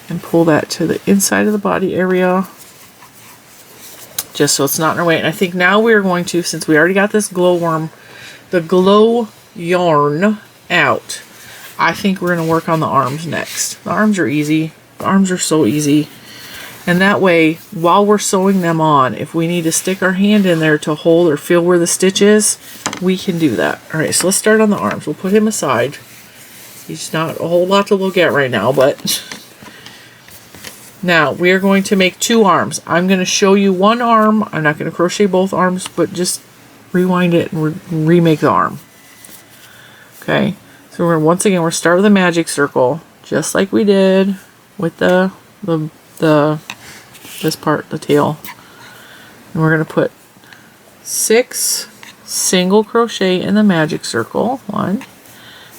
and pull that to the inside of the body area, just so it's not in our way. And I think now we're going to, since we already got this the glow yarn out, I think we're going to work on the arms next. The arms are easy. The arms are so easy. And that way, while we're sewing them on, if we need to stick our hand in there to hold or feel where the stitch is, we can do that. Alright, so let's start on the arms. We'll put him aside. He's not a whole lot to look at right now, but now we are going to make 2 arms. I'm going to show you one arm. I'm not going to crochet both arms, but just rewind it and remake the arm. Okay, so we're once again, we're start with a magic circle, just like we did with this part, the tail. And we're going to put 6 single crochet in the magic circle. 1,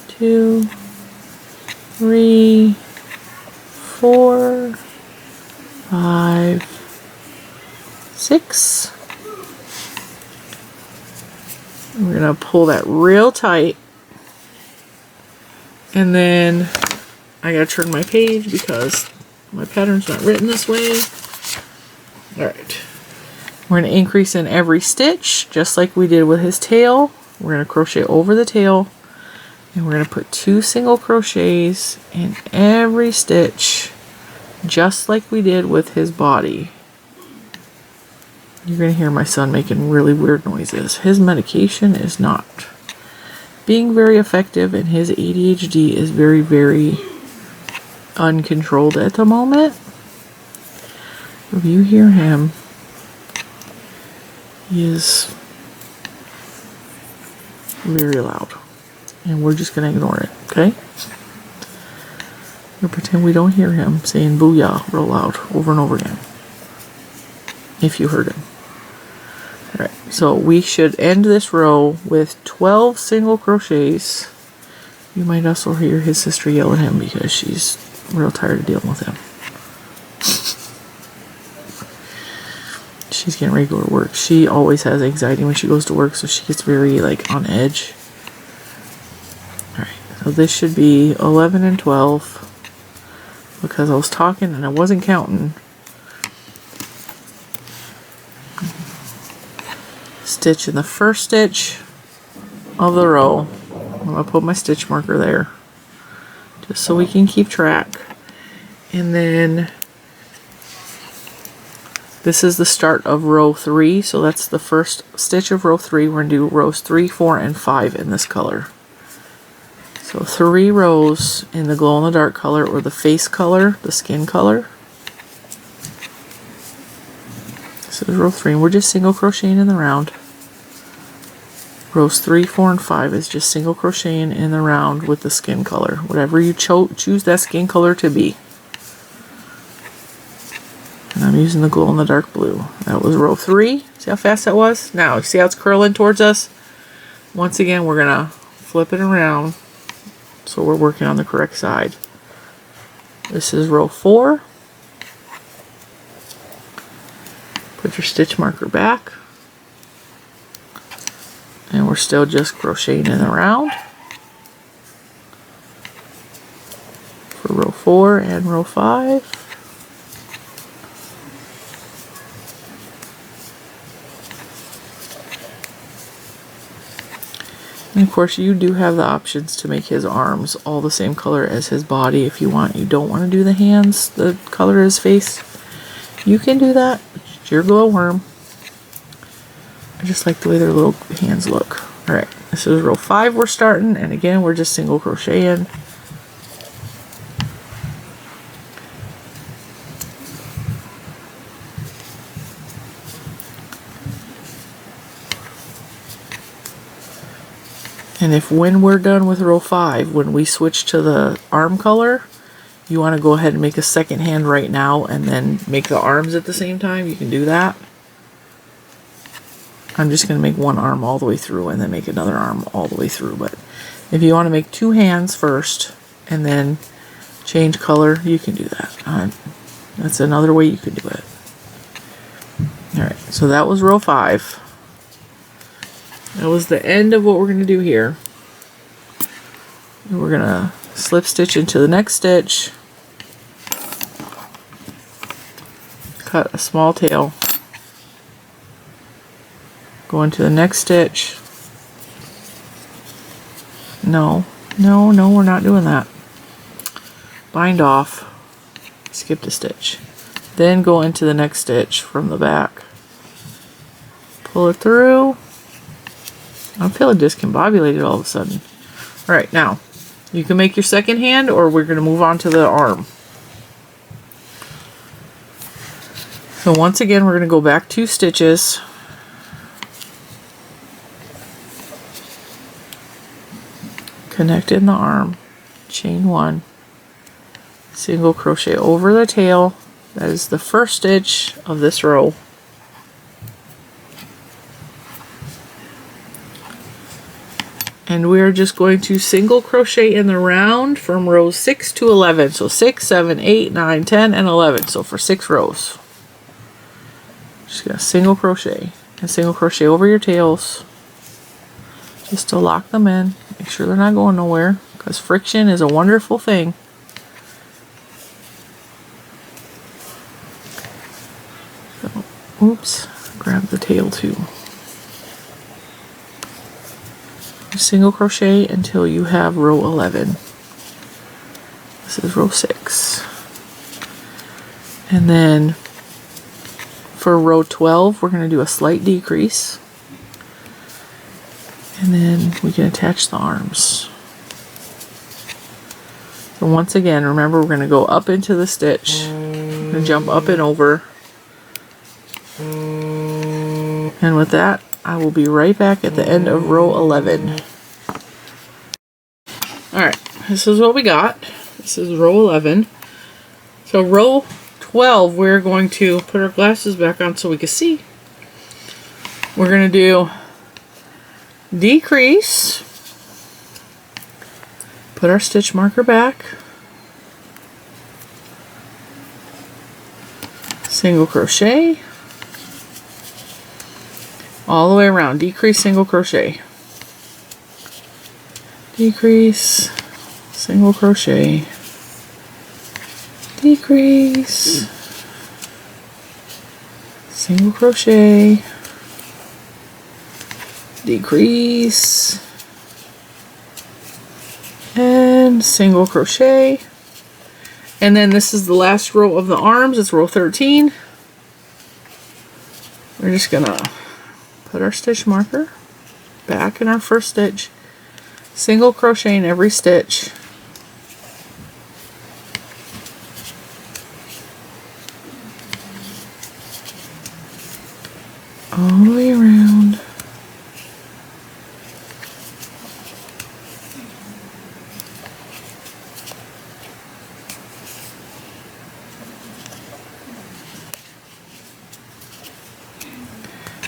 2, 3, 4, 5, 6. We're going to pull that real tight. And then I got to turn my page because my pattern's not written this way. Alright. We're going to increase in every stitch, just like we did with his tail. We're going to crochet over the tail. And we're going to put 2 single crochets in every stitch, just like we did with his body. You're going to hear my son making really weird noises. His medication is not being very effective, and his ADHD is very, very uncontrolled at the moment. If you hear him, he is very loud, and we're just going to ignore it, okay? We'll pretend we don't hear him saying booyah real loud over and over again, if you heard him. Alright, so we should end this row with 12 single crochets. You might also hear his sister yell at him because she's real tired of dealing with him. She's getting ready to go to work. She always has anxiety when she goes to work, so she gets very like on edge. Alright, so this should be 11 and 12 because I was talking and I wasn't counting. Stitch in the first stitch of the row. I'm going to put my stitch marker there just so we can keep track. And then this is the start of row 3, so that's the first stitch of row 3. We're going to do rows 3, 4, and 5 in this color. So 3 rows in the glow in the dark color, or the face color, the skin color. This is row 3, and we're just single crocheting in the round. Rows 3, 4, and 5 is just single crocheting in the round with the skin color. Whatever you choose that skin color to be. And I'm using the glow in the dark blue. That was row 3. See how fast that was? Now, see how it's curling towards us? Once again, we're going to flip it around so we're working on the correct side. This is row 4. Put your stitch marker back. And we're still just crocheting in the round for row 4 and row 5. And of course you do have the options to make his arms all the same color as his body if you want. You don't want to do the hands the color of his face. You can do that. It's your glowworm. I just like the way their little hands look. Alright, this is row 5 we're starting, and again we're just single crocheting. And if when we're done with row 5, when we switch to the arm color, you want to go ahead and make a second hand right now and then make the arms at the same time, you can do that. I'm just going to make one arm all the way through and then make another arm all the way through. But if you want to make 2 hands first and then change color, you can do that. That's another way you could do it. Alright, so that was row 5. That was the end of what we're going to do here. And we're going to slip stitch into the next stitch, cut a small tail, go into the next stitch. No, we're not doing that. Bind off, skip a stitch, then go into the next stitch from the back, pull it through. I'm feeling discombobulated all of a sudden. Alright, now you can make your second hand, or we're going to move on to the arm. So once again, we're going to go back 2 stitches, connect in the arm, chain 1, single crochet over the tail. That is the first stitch of this row. And we're just going to single crochet in the round from rows 6 to 11. So 6, 7, 8, 9, 10, and 11. So for 6 rows. Just gonna single crochet and single crochet over your tails just to lock them in. Make sure they're not going nowhere, because friction is a wonderful thing. So, oops, grab the tail too. Single crochet until you have row 11. This is row 6. And then for row 12, we're going to do a slight decrease. And then we can attach the arms. So once again, remember, we're going to go up into the stitch. We're going to jump up and over. And with that, I will be right back at the end of row 11. Alright, this is what we got. This is row 11. So row 12, we're going to put our glasses back on so we can see. We're going to do decrease, put our stitch marker back, single crochet, all the way around, decrease, single crochet, decrease, single crochet, decrease, single crochet, decrease, and single crochet. And then this is the last row of the arms. It's row 13. We're just gonna put our stitch marker back in our first stitch, single crochet in every stitch, all the way around.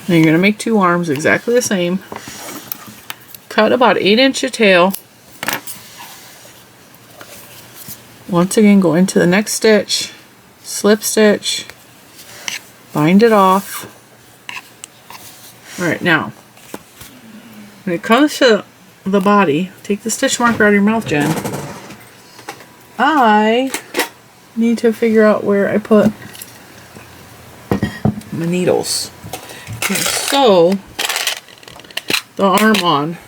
Now you're going to make 2 arms exactly the same. Cut about 8" of tail. Once again, go into the next stitch, slip stitch, bind it off. Alright, now, when it comes to the body, take the stitch marker out of your mouth, Jen. I need to figure out where I put my needles. Okay, sew the arm on.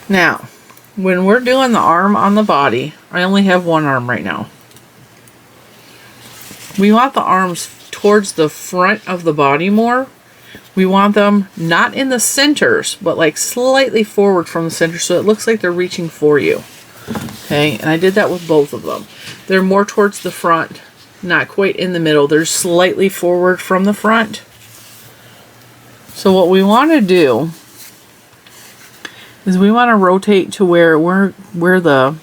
Now, when we're doing the arm on the body, I only have one arm right now. We want the arms towards the front of the body more. We want them not in the centers, but like slightly forward from the center, so it looks like they're reaching for you. Okay, and I did that with both of them. They're more towards the front, not quite in the middle. They're slightly forward from the front. So what we want to do is we want to rotate to where the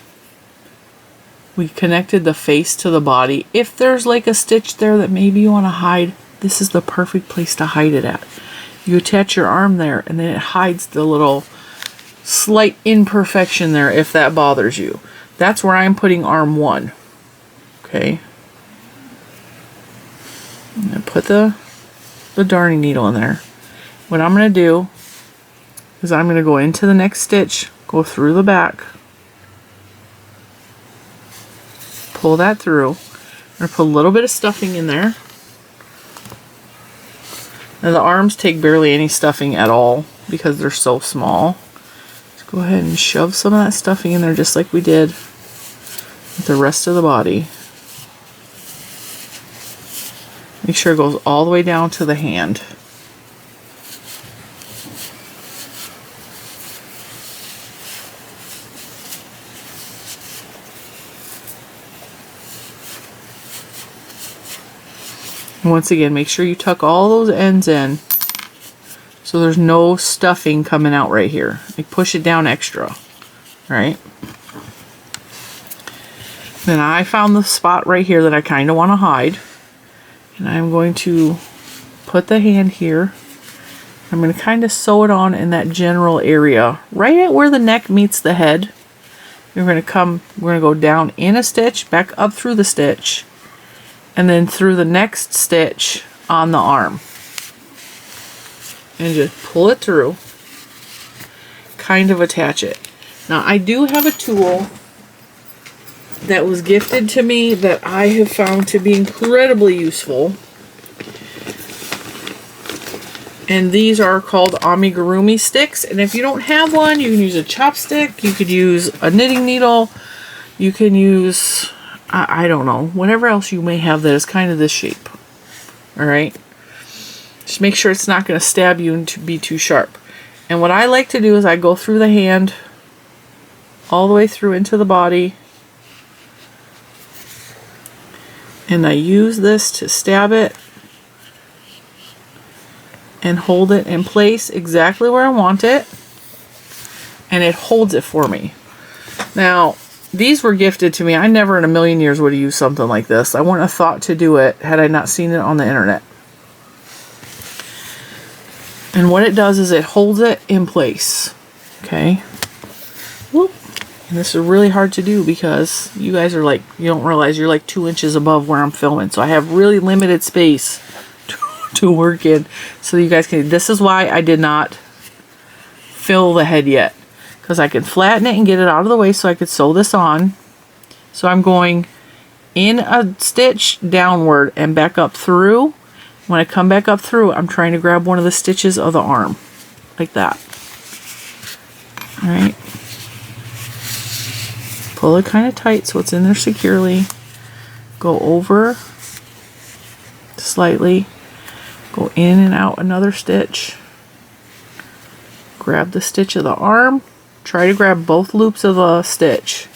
We connected the face to the body. If there's like a stitch there that maybe you want to hide, this is the perfect place to hide it at. You attach your arm there and then it hides the little slight imperfection there if that bothers you. That's where I'm putting arm 1. Okay. I'm going to put the darning needle in there. What I'm going to do is I'm going to go into the next stitch, go through the back, pull that through. I'm going to put a little bit of stuffing in there. Now the arms take barely any stuffing at all because they're so small. Just go ahead and shove some of that stuffing in there just like we did with the rest of the body. Make sure it goes all the way down to the hand. And once again, make sure you tuck all those ends in so there's no stuffing coming out right here. Like push it down extra, right? Then I found the spot right here that I kind of want to hide. And I'm going to put the hand here. I'm going to kind of sew it on in that general area, right at where the neck meets the head. We're going to go down in a stitch, back up through the stitch, and then through the next stitch on the arm. And just pull it through, kind of attach it. Now I do have a tool that was gifted to me that I have found to be incredibly useful. And these are called amigurumi sticks. And if you don't have one, you can use a chopstick, you could use a knitting needle, you can use, I don't know, whatever else you may have that is kind of this shape. Alright? Just make sure it's not going to stab you and to be too sharp. And what I like to do is I go through the hand, all the way through into the body, and I use this to stab it and hold it in place exactly where I want it, and it holds it for me. Now, these were gifted to me. I never in a million years would have used something like this. I wouldn't have thought to do it had I not seen it on the internet. And what it does is it holds it in place. Okay? Whoop. And this is really hard to do because you guys are like, you don't realize you're like 2 inches above where I'm filming. So I have really limited space to work in. So you guys can, this is why I did not fill the head yet. Because I can flatten it and get it out of the way so I could sew this on. So I'm going in a stitch downward and back up through. When I come back up through, I'm trying to grab one of the stitches of the arm. Like that. Alright. Pull it kind of tight so it's in there securely. Go over slightly. Go in and out another stitch. Grab the stitch of the arm. Try to grab both loops of the stitch.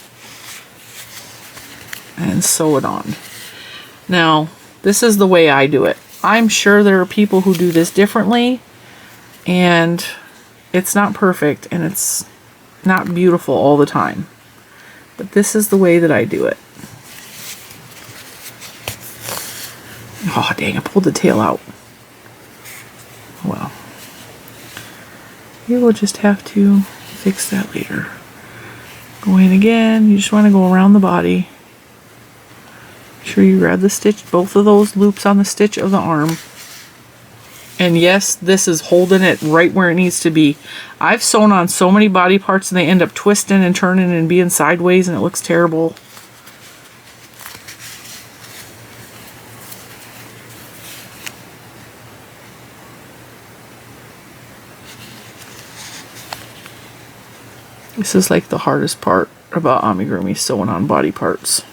And sew it on. Now, this is the way I do it. I'm sure there are people who do this differently. And it's not perfect. And it's not beautiful all the time. But this is the way that I do it. Oh, dang, I pulled the tail out. Well, you will just have to fix that later. Go in again. You just want to go around the body. Make sure you grab the stitch, both of those loops on the stitch of the arm. And yes, this is holding it right where it needs to be. I've sewn on so many body parts and they end up twisting and turning and being sideways and it looks terrible. This is like the hardest part about amigurumi, sewing on body parts.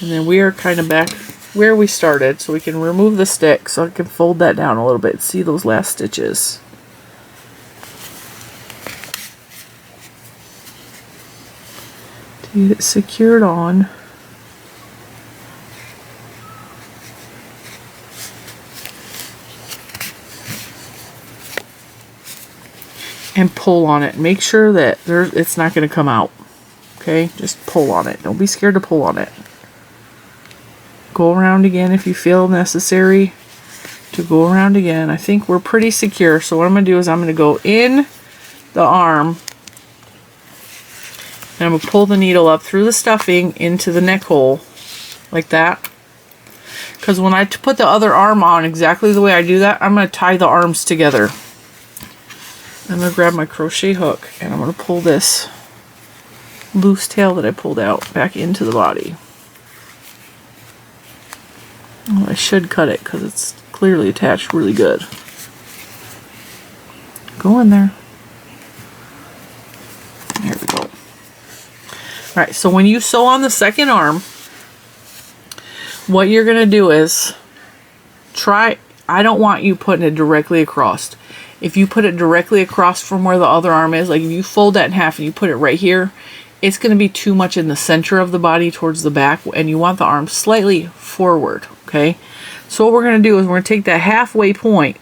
And then we are kind of back where we started, so we can remove the stick so I can fold that down a little bit. See those last stitches. To get it secured on. and pull on it. Make sure that it's not going to come out. Okay, just pull on it. Don't be scared to pull on it. Go around again if you feel necessary to go around again. I think we're pretty secure. So what I'm going to do is I'm going to go in the arm and I'm going to pull the needle up through the stuffing into the neck hole like that. Because when I put the other arm on exactly the way I do that, I'm going to tie the arms together. I'm going to grab my crochet hook and I'm going to pull this loose tail that I pulled out back into the body. Well, I should cut it because it's clearly attached really good. Go in there. There we go. Alright, so when you sew on the second arm, what you're going to do is I don't want you putting it directly across. If you put it directly across from where the other arm is, like if you fold that in half and you put it right here, it's going to be too much in the center of the body towards the back, and you want the arm slightly forward, okay? So what we're going to do is we're going to take that halfway point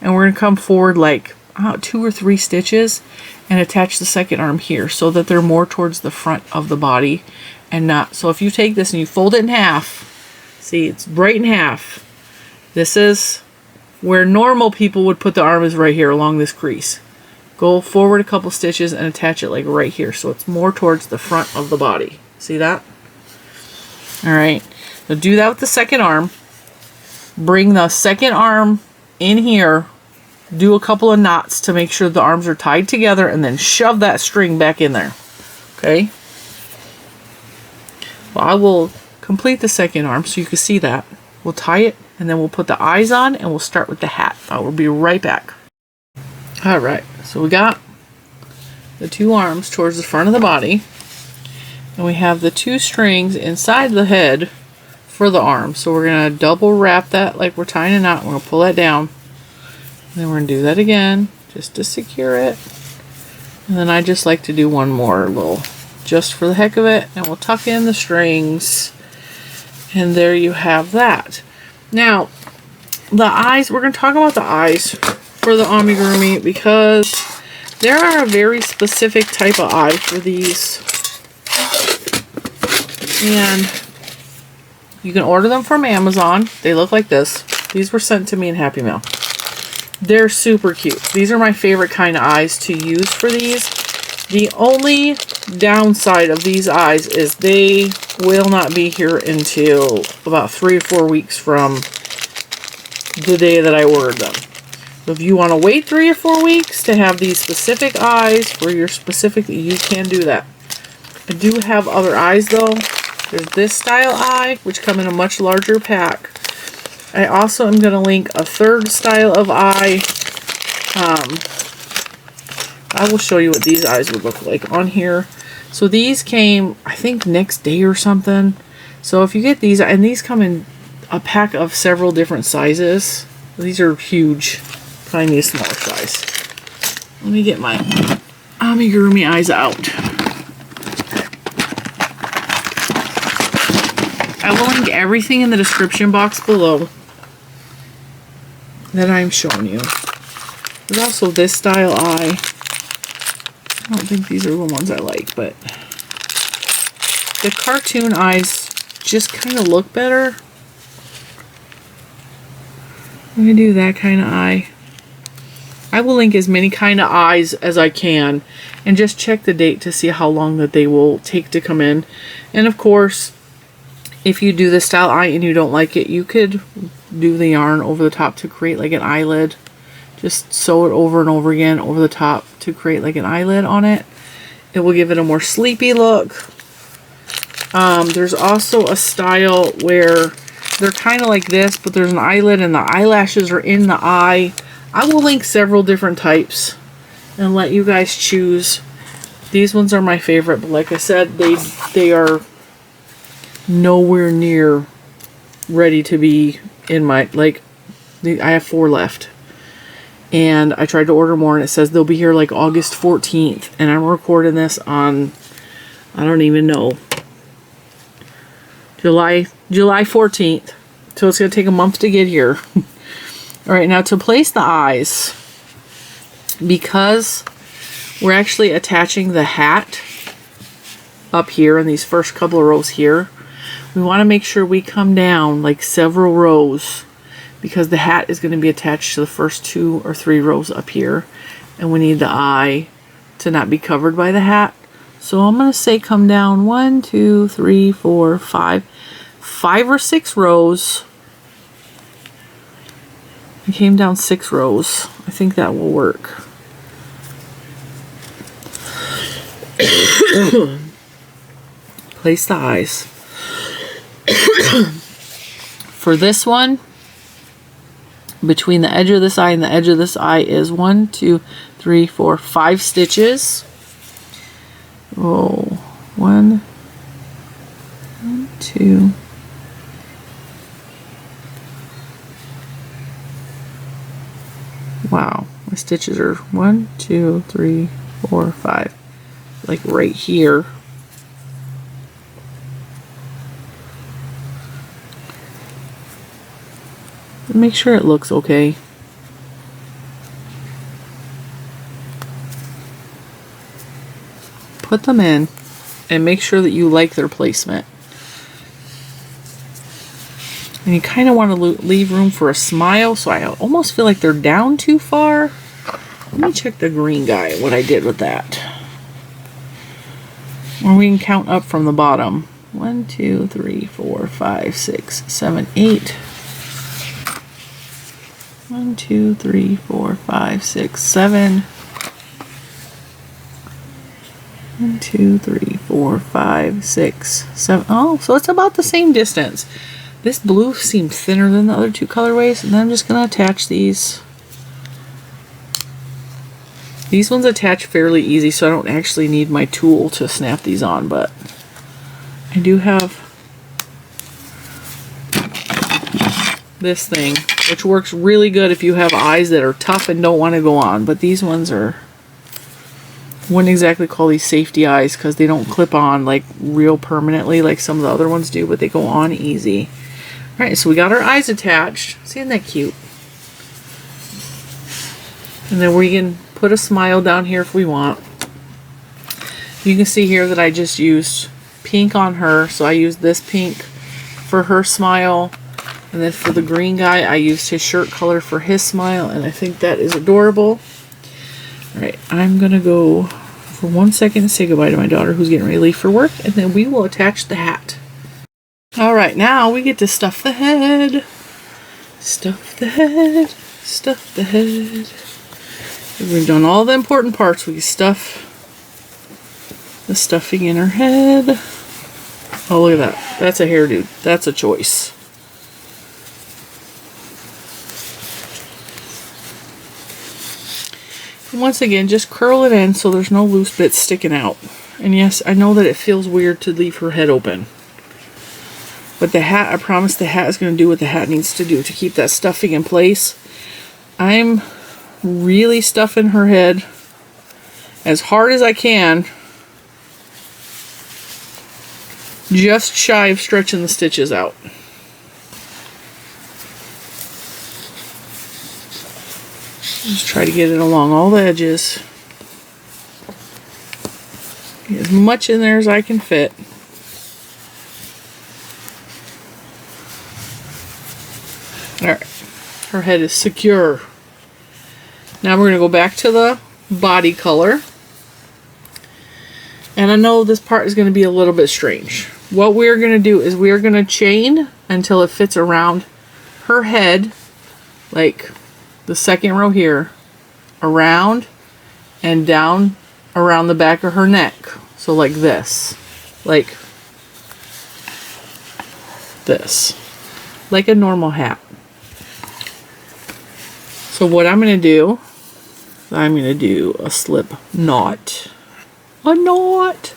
and we're going to come forward like 2 or 3 stitches and attach the second arm here so that they're more towards the front of the body and not. So if you take this and you fold it in half, see, it's right in half. This is where normal people would put the arm, is right here along this crease. Go forward a couple stitches and attach it like right here so it's more towards the front of the body. See that? Alright, so do that with the second arm. Bring the second arm in here, do a couple of knots to make sure the arms are tied together, and then shove that string back in there. Okay? Well, I will complete the second arm so you can see that. We'll tie it, and then we'll put the eyes on, and we'll start with the hat. I will be right back. Alright, so we got the 2 arms towards the front of the body, and we have the 2 strings inside the head for the arm. So we're going to double wrap that like we're tying a knot. We're going to pull that down. And then we're going to do that again just to secure it. And then I just like to do one more little just for the heck of it. And we'll tuck in the strings. And there you have that. Now, the eyes, we're going to talk about the eyes for the amigurumi because there are a very specific type of eye for these. And you can order them from Amazon. They look like this. These were sent to me in Happy Mail. They're super cute. These are my favorite kind of eyes to use for these. The only downside of these eyes is they will not be here until about 3 or 4 weeks from the day that I ordered them. So if you want to wait 3 or 4 weeks to have these specific eyes for your specific, you can do that. I do have other eyes though. There's this style eye, which come in a much larger pack. I also am going to link a third style of eye. I will show you what these eyes would look like on here. So these came, I think, next day or something. So if you get these, and these come in a pack of several different sizes. These are huge. Find me a smaller size. Let me get my amigurumi eyes out. I will link everything in the description box below that I'm showing you. There's also this style eye. I don't think these are the ones I like, but the cartoon eyes just kind of look better. I'm going to do that kind of eye. I will link as many kind of eyes as I can and just check the date to see how long that they will take to come in. And of course, if you do this style eye and you don't like it, you could do the yarn over the top to create like an eyelid. Just sew it over and over again over the top to create like an eyelid on it. It will give it a more sleepy look. There's also a style where they're kind of like this, but there's an eyelid and the eyelashes are in the eye. I will link several different types and let you guys choose. These ones are my favorite, but like I said, they are nowhere near ready to be in my, like, I have 4 left. And I tried to order more and it says they'll be here like August 14th. And I'm recording this on, I don't even know, July 14th. So it's going to take a month to get here. Alright, now to place the eyes, because we're actually attaching the hat up here in these first couple of rows here. We want to make sure we come down like several rows because the hat is going to be attached to the first 2 or 3 rows up here, and we need the eye to not be covered by the hat. So I'm going to say come down 1, 2, 3, 4, 5 or 6 rows. I came down 6 rows. I think that will work. Place the eyes. For this one, between the edge of this eye and the edge of this eye is 1, 2, 3, 4, 5 stitches. Oh, 1, 2. Wow, my stitches are 1, 2, 3, 4, 5. Like right here. Make sure it looks okay. Put them in and make sure that you like their placement. And you kind of want to leave room for a smile, so I almost feel like they're down too far. Let me check the green guy, what I did with that. Or we can count up from the bottom. 1, 2, 3, 4, 5, 6, 7, 8. 1, 2, 3, 4, 5, 6, 7. 1, 2, 3, 4, 5, 6, 7. Oh, so it's about the same distance. This blue seems thinner than the other 2 colorways, and then I'm just going to attach these. These ones attach fairly easy, so I don't actually need my tool to snap these on, but I do have this thing, which works really good if you have eyes that are tough and don't want to go on. But these ones are, wouldn't exactly call these safety eyes because they don't clip on like real permanently like some of the other ones do, but they go on easy. Alright, so we got our eyes attached. Isn't that cute? And then we can put a smile down here if we want. You can see here that I just used pink on her, so I used this pink for her smile. And then for the green guy, I used his shirt color for his smile, and I think that is adorable. Alright, I'm going to go for 1 second and say goodbye to my daughter who's getting ready to leave for work, and then we will attach the hat. Alright, now we get to stuff the head. Stuff the head. Stuff the head. We've done all the important parts. We can stuff the stuffing in her head. Oh, look at that. That's a hairdo. That's a choice. And once again, just curl it in so there's no loose bits sticking out. And yes, I know that it feels weird to leave her head open. But the hat, I promise the hat is going to do what the hat needs to do to keep that stuffing in place. I'm really stuffing her head as hard as I can, just shy of stretching the stitches out. Just try to get it along all the edges. Get as much in there as I can fit. Alright, her head is secure. Now we're going to go back to the body color. And I know this part is going to be a little bit strange. What we're going to do is we're going to chain until it fits around her head, like the second row here, around and down around the back of her neck. So like this. Like this. Like a normal hat. So what I'm going to do, I'm going to do a slip knot. A knot.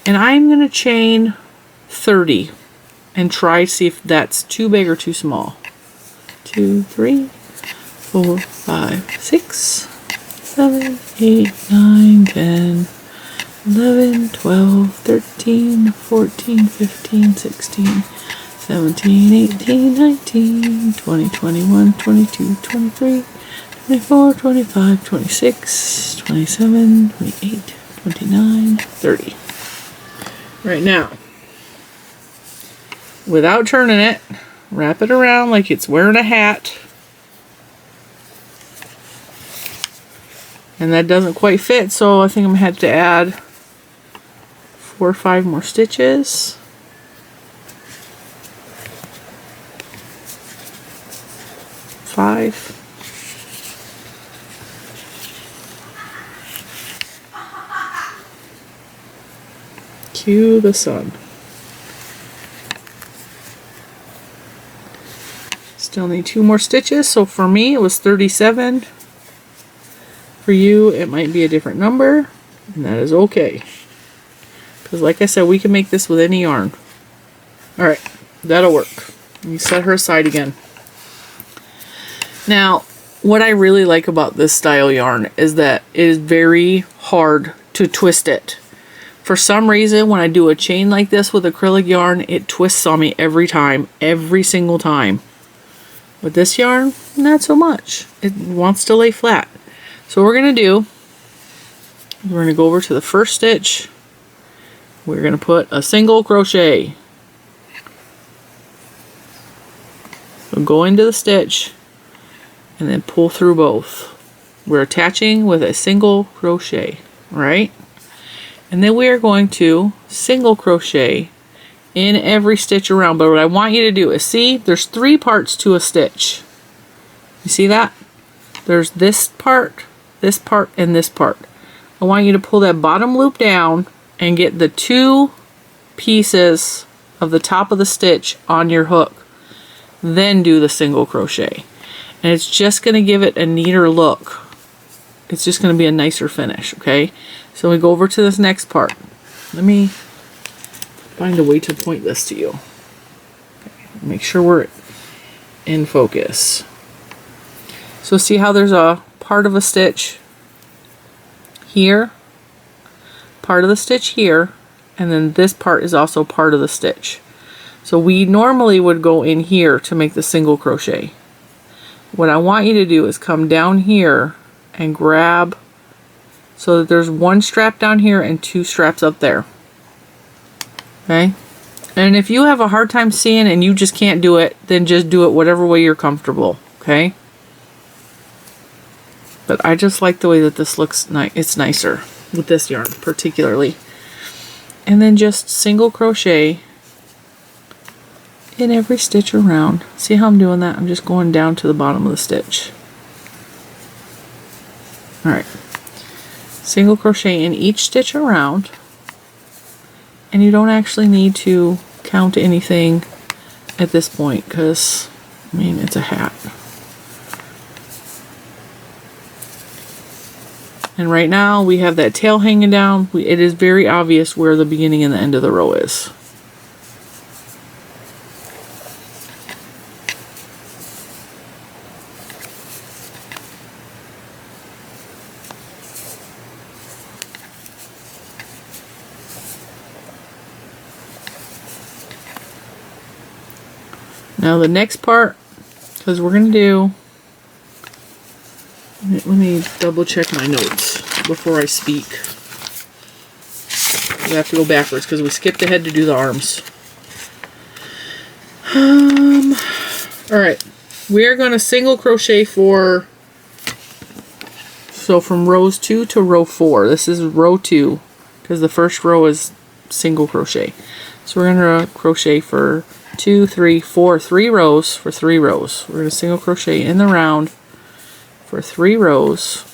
And I'm going to chain 30 and try to see if that's too big or too small. 2, 3, 4, 5, 6, 7, 8, 9, 10, 11, 12, 13, 14, 15, 16, 17, 18, 19, 20, 21, 22, 23, 24, 25, 26, 27, 28, 29, 30. Right now, without turning it, wrap it around like it's wearing a hat. And that doesn't quite fit, so I think I'm going to have to add 4 or 5 more stitches. Five. Cue the sun. Still need 2 more stitches, so for me it was 37. For you it might be a different number, and that is okay. Because like I said, we can make this with any yarn. Alright, that'll work. Let me set her aside again. Now, what I really like about this style yarn is that it is very hard to twist it. For some reason, when I do a chain like this with acrylic yarn, it twists on me every time, every single time. With this yarn, not so much. It wants to lay flat. So what we're going to do, we're going to go over to the first stitch. We're going to put a single crochet. So go into the stitch and then pull through both. We're attaching with a single crochet, right? And then we are going to single crochet in every stitch around. But what I want you to do is see, there's 3 parts to a stitch. You see that? There's this part, and this part. I want you to pull that bottom loop down and get the 2 pieces of the top of the stitch on your hook. Then do the single crochet. And it's just going to give it a neater look. It's just going to be a nicer finish, okay? So we go over to this next part. Let me find a way to point this to you. Okay, make sure we're in focus. So see how there's a part of a stitch here, part of the stitch here, and then this part is also part of the stitch. So we normally would go in here to make the single crochet. What I want you to do is come down here and grab so that there's 1 strap down here and 2 straps up there. Okay? And if you have a hard time seeing and you just can't do it, then just do it whatever way you're comfortable. Okay? But I just like the way that this looks. It's nicer with this yarn particularly. And then just single crochet in every stitch around. See how I'm doing that? I'm just going down to the bottom of the stitch. Alright. Single crochet in each stitch around. And you don't actually need to count anything at this point because, I mean, it's a hat. And right now we have that tail hanging down. It is very obvious where the beginning and the end of the row is. Now the next part, because we're going to do, let me double check my notes before I speak. We have to go backwards because we skipped ahead to do the arms. Alright, we are going to single crochet so from rows 2 to row 4. This is row 2 because the first row is single crochet. So we're going to crochet for 2, 3, 4, 3 rows for 3 rows. We're going to single crochet in the round for 3 rows.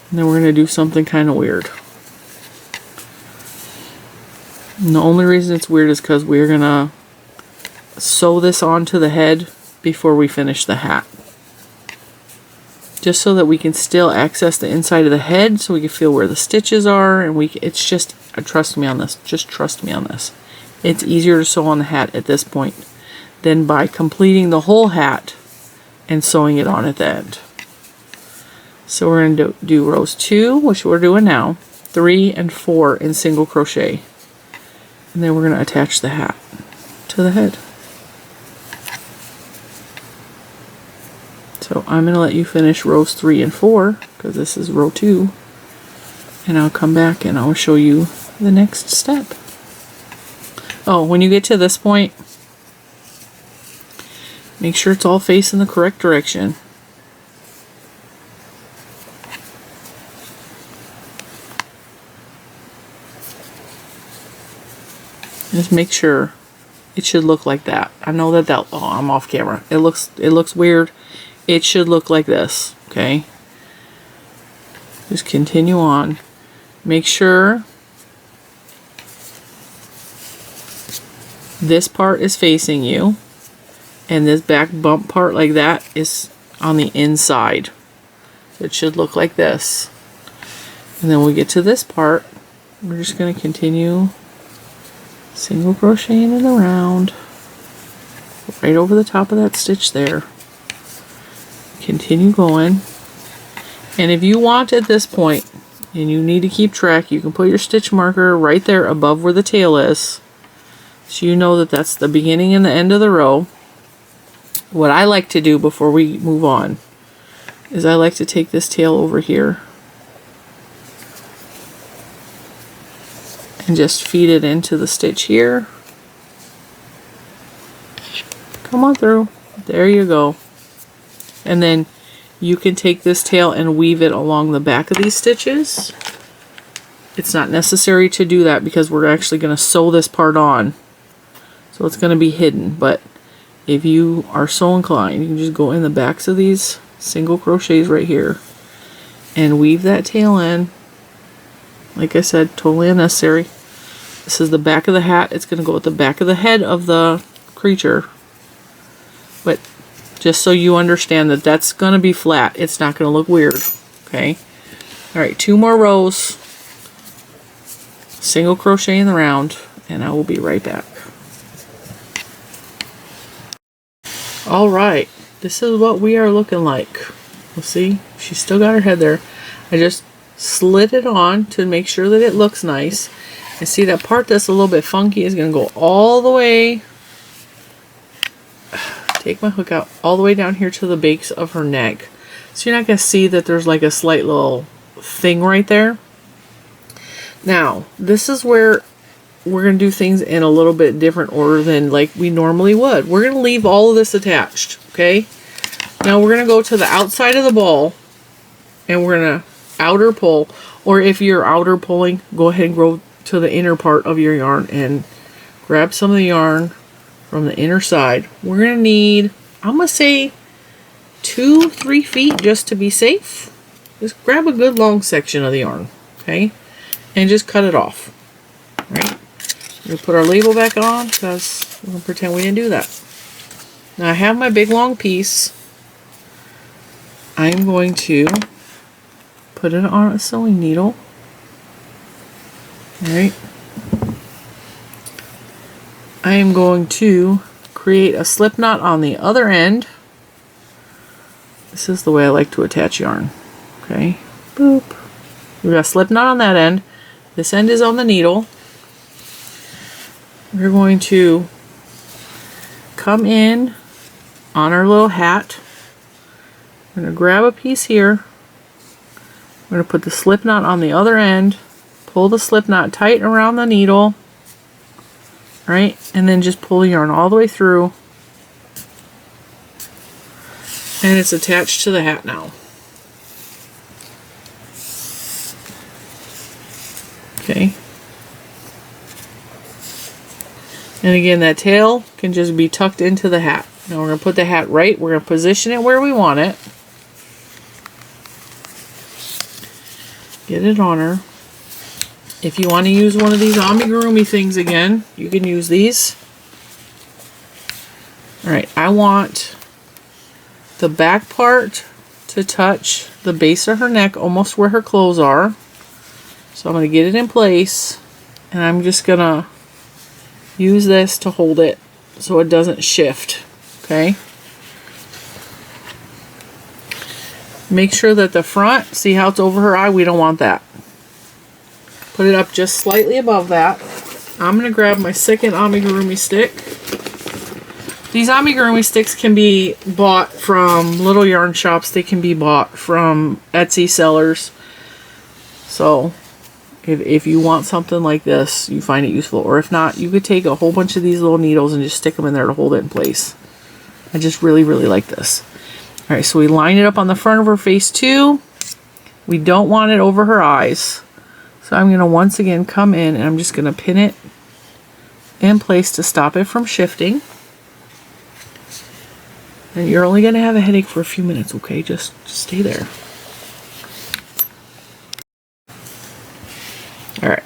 And then we're going to do something kind of weird. And the only reason it's weird is because we're going to sew this onto the head before we finish the hat. Just so that we can still access the inside of the head so we can feel where the stitches are. And it's just, trust me on this, just trust me on this. It's easier to sew on the hat at this point than by completing the whole hat and sewing it on at the end. So we're going to do rows 2, which we're doing now, 3 and 4 in single crochet. And then we're going to attach the hat to the head. So I'm going to let you finish rows 3 and 4 because this is row 2, and I'll come back and I'll show you the next step. Oh, when you get to this point, make sure it's all facing the correct direction. Just make sure it should look like that. I know that oh, I'm off camera. It looks weird. It should look like this, okay? Just continue on. Make sure this part is facing you, and this back bump part like that is on the inside. It should look like this. And then when we get to this part, we're just going to continue single crocheting it around right over the top of that stitch there. Continue going, and if you want at this point and you need to keep track, you can put your stitch marker right there above where the tail is, so you know that that's the beginning and the end of the row. What I like to do before we move on is I like to take this tail over here and just feed it into the stitch here. Come on through. There you go. And then you can take this tail and weave it along the back of these stitches. It's not necessary to do that because we're actually going to sew this part on. So it's going to be hidden. But if you are so inclined, you can just go in the backs of these single crochets right here and weave that tail in. Like I said, totally unnecessary. This is the back of the hat. It's going to go at the back of the head of the creature. But just so you understand that that's going to be flat. It's not going to look weird. Okay. Alright, 2 more rows. Single crochet in the round. And I will be right back. Alright. This is what we are looking like. We'll see. She's still got her head there. I just slid it on to make sure that it looks nice. And see, that part that's a little bit funky is going to go all the way, take my hook out, all the way down here to the base of her neck. So you're not going to see that there's like a slight little thing right there. Now, this is where we're going to do things in a little bit different order than like we normally would. We're going to leave all of this attached, okay? Now we're going to go to the outside of the ball, and we're going to outer pull, or if you're outer pulling, go ahead and go to the inner part of your yarn and grab some of the yarn from the inner side. We're going to need, I'm going to say 2-3 feet just to be safe. Just grab a good long section of the yarn, okay? And just cut it off, right? We're going to put our label back on because we're going to pretend we didn't do that. Now I have my big long piece. I'm going to put it on a sewing needle. Alright. I am going to create a slip knot on the other end. This is the way I like to attach yarn. Okay. Boop. We've got a slip knot on that end. This end is on the needle. We're going to come in on our little hat. I'm going to grab a piece here. I'm going to put the slip knot on the other end. Pull the slip knot tight around the needle, right, and then just pull the yarn all the way through, and it's attached to the hat now. Okay. And again, that tail can just be tucked into the hat. Now we're going to put the hat right, we're going to position it where we want it. Get it on her. If you want to use one of these amigurumi things again, you can use these. Alright, I want the back part to touch the base of her neck, almost where her clothes are. So I'm going to get it in place, and I'm just going to use this to hold it so it doesn't shift. Okay? Make sure that the front, see how it's over her eye? We don't want that. Put it up just slightly above that. I'm going to grab my second amigurumi stick. These amigurumi sticks can be bought from little yarn shops. They can be bought from Etsy sellers. So if you want something like this, you find it useful. Or if not, you could take a whole bunch of these little needles and just stick them in there to hold it in place. I just really, really like this. All right, so we line it up on the front of her face too. We don't want it over her eyes. So I'm going to once again come in and I'm just going to pin it in place to stop it from shifting. And you're only going to have a headache for a few minutes, okay? Just stay there. All right.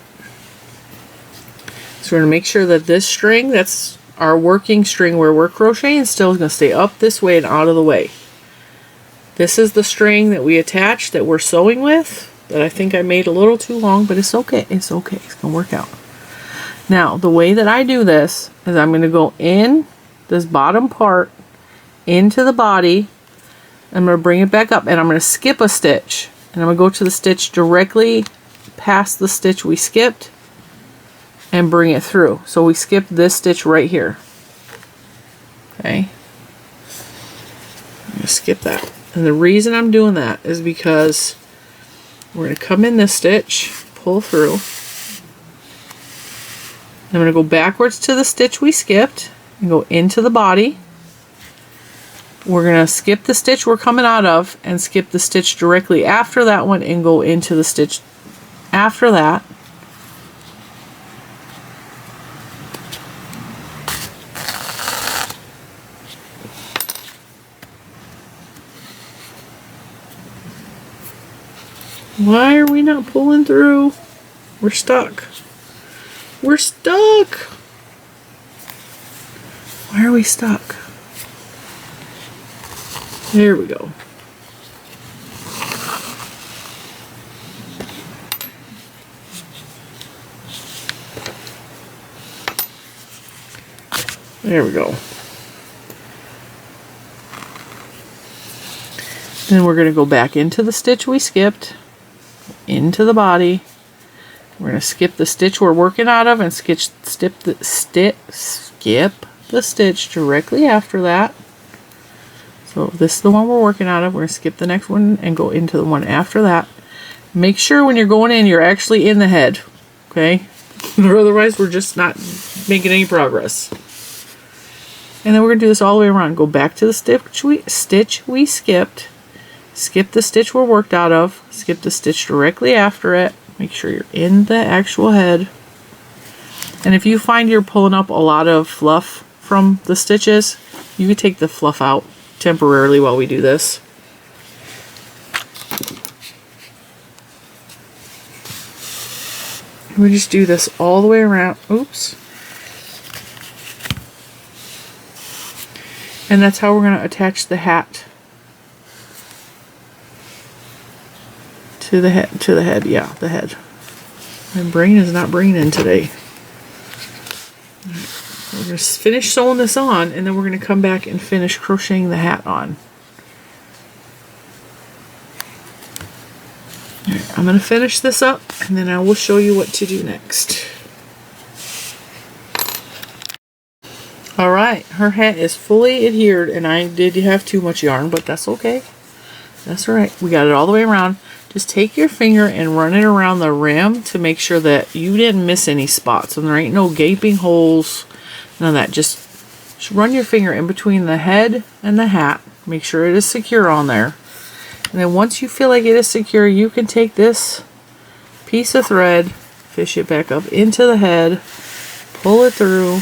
So we're going to make sure that this string, that's our working string where we're crocheting, still is going to stay up this way and out of the way. This is the string that we attached that we're sewing with, that I think I made a little too long, but it's okay. It's okay. It's going to work out. Now, the way that I do this is I'm going to go in this bottom part into the body. I'm going to bring it back up and I'm going to skip a stitch. And I'm going to go to the stitch directly past the stitch we skipped and bring it through. So we skipped this stitch right here. Okay. I'm going to skip that. And the reason I'm doing that is because we're going to come in this stitch, pull through. I'm going to go backwards to the stitch we skipped and go into the body. We're going to skip the stitch we're coming out of and skip the stitch directly after that one and go into the stitch after that. Why are we not pulling through? We're stuck. We're stuck. Why are we stuck? There we go. There we go. Then we're going to go back into the stitch we skipped, into the body. We're going to skip the stitch we're working out of and skip the stitch directly after that. So this is the one we're working out of. We're going to skip the next one and go into the one after that. Make sure when you're going in, you're actually in the head, okay? Or otherwise, we're just not making any progress. And then we're going to do this all the way around. Go back to the stitch we skipped. Skip the stitch we're worked out of. Skip the stitch directly after it. Make sure you're in the actual head. And if you find you're pulling up a lot of fluff from the stitches, you can take the fluff out temporarily while we do this. We just do this all the way around. Oops. And that's how we're going to attach the hat to the head, yeah, the head. My brain is not braining today. We're going to finish sewing this on, and then we're going to come back and finish crocheting the hat on. Right, I'm going to finish this up, and then I will show you what to do next. Alright, her hat is fully adhered, and I did have too much yarn, but that's okay. That's alright. We got it all the way around. Just take your finger and run it around the rim to make sure that you didn't miss any spots. And there ain't no gaping holes, none of that. Just run your finger in between the head and the hat. Make sure it is secure on there. And then once you feel like it is secure, you can take this piece of thread, fish it back up into the head, pull it through.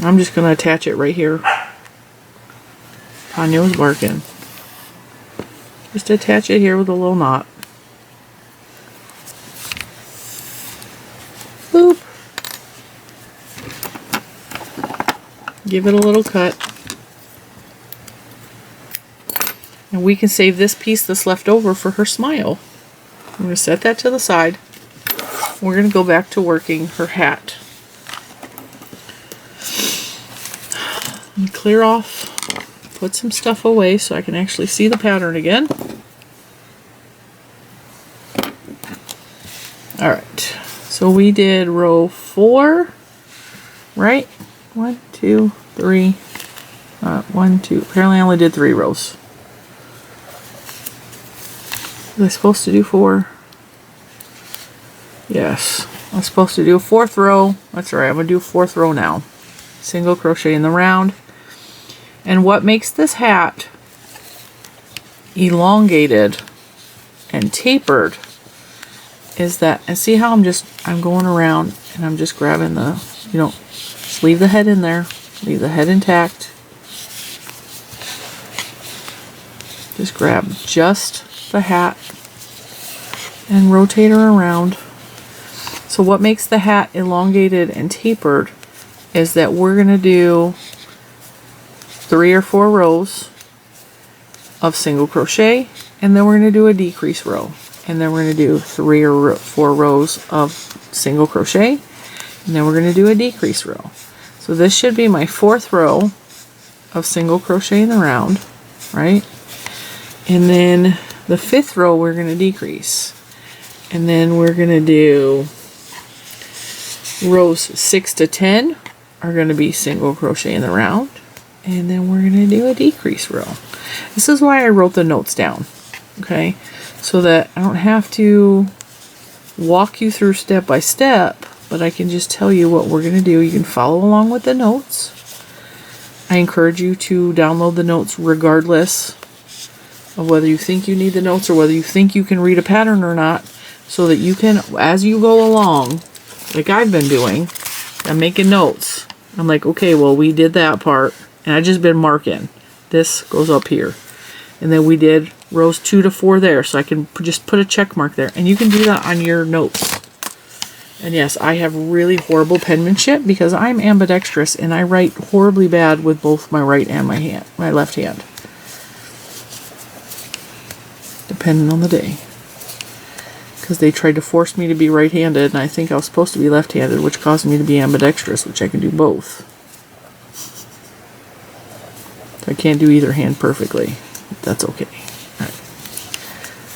I'm just going to attach it right here. Tanya's barking. Just attach it here with a little knot. Boop. Give it a little cut. And we can save this piece that's left over for her smile. I'm going to set that to the side. We're going to go back to working her hat. Let me clear off, put some stuff away so I can actually see the pattern again. Alright, so we did row 4, right? 1, 2, 3. 1, 2. Apparently I only did 3 rows. Was I supposed to do 4? Yes. I'm supposed to do a 4th row. That's right. I'm going to do a 4th row now. Single crochet in the round. And what makes this hat elongated and tapered is that, and see how I'm going around and I'm just grabbing the, just leave the head in there, leave the head intact. Just grab just the hat and rotate her around. So what makes the hat elongated and tapered is that we're going to do 3 or 4 rows of single crochet, and then we're going to do a decrease row, and then we're going to do 3 or 4 rows of single crochet, and then we're going to do a decrease row. So this should be my 4th row of single crochet in the round, right? And then the 5th row we're going to decrease, and then we're going to do rows 6 to 10 are going to be single crochet in the round, and then we're going to do a decrease row. This is why I wrote the notes down, okay? So that I don't have to walk you through step by step, but I can just tell you what we're going to do. You can follow along with the notes. I encourage you to download the notes regardless of whether you think you need the notes or whether you think you can read a pattern or not, so that you can, as you go along, like I've been doing, I'm making notes. I'm like, okay, well, we did that part, and I just been marking. This goes up here. And then we did rows 2 to 4 there, so I can just put a check mark there. And you can do that on your notes. And yes, I have really horrible penmanship because I'm ambidextrous, and I write horribly bad with both my right and my left hand. Depending on the day. Because they tried to force me to be right-handed, and I think I was supposed to be left-handed, which caused me to be ambidextrous, which I can do both. I can't do either hand perfectly. That's okay. Alright.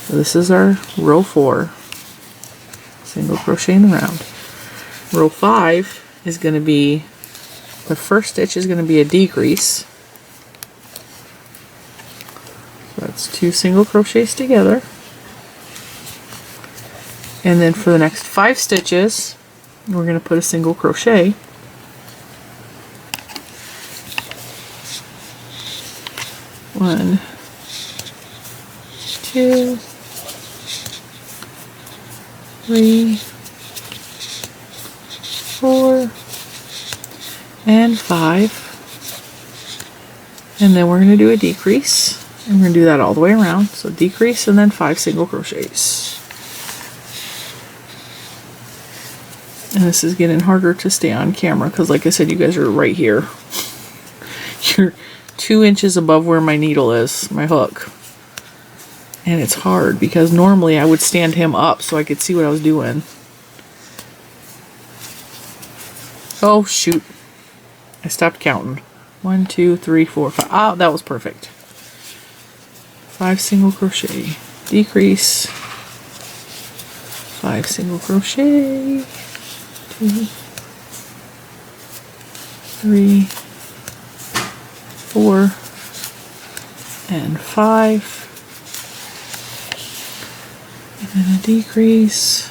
So this is our row 4. Single crochet in the round. Row 5 is going to be, the first stitch is going to be a decrease. So that's 2 single crochets together. And then for the next 5 stitches, we're going to put a single crochet. One, 2, 3, 4, and 5. And then we're going to do a decrease. And we're going to do that all the way around. So decrease and then 5 single crochets. And this is getting harder to stay on camera because, like I said, you guys are right here. You're 2 inches above where my needle is, my hook. And it's hard because normally I would stand him up so I could see what I was doing. Oh, shoot. I stopped counting. 1, 2, 3, 4, 5. Ah, that was perfect. 5 single crochet. Decrease. 5 single crochet. 2, 3, 4, and 5. And then a decrease.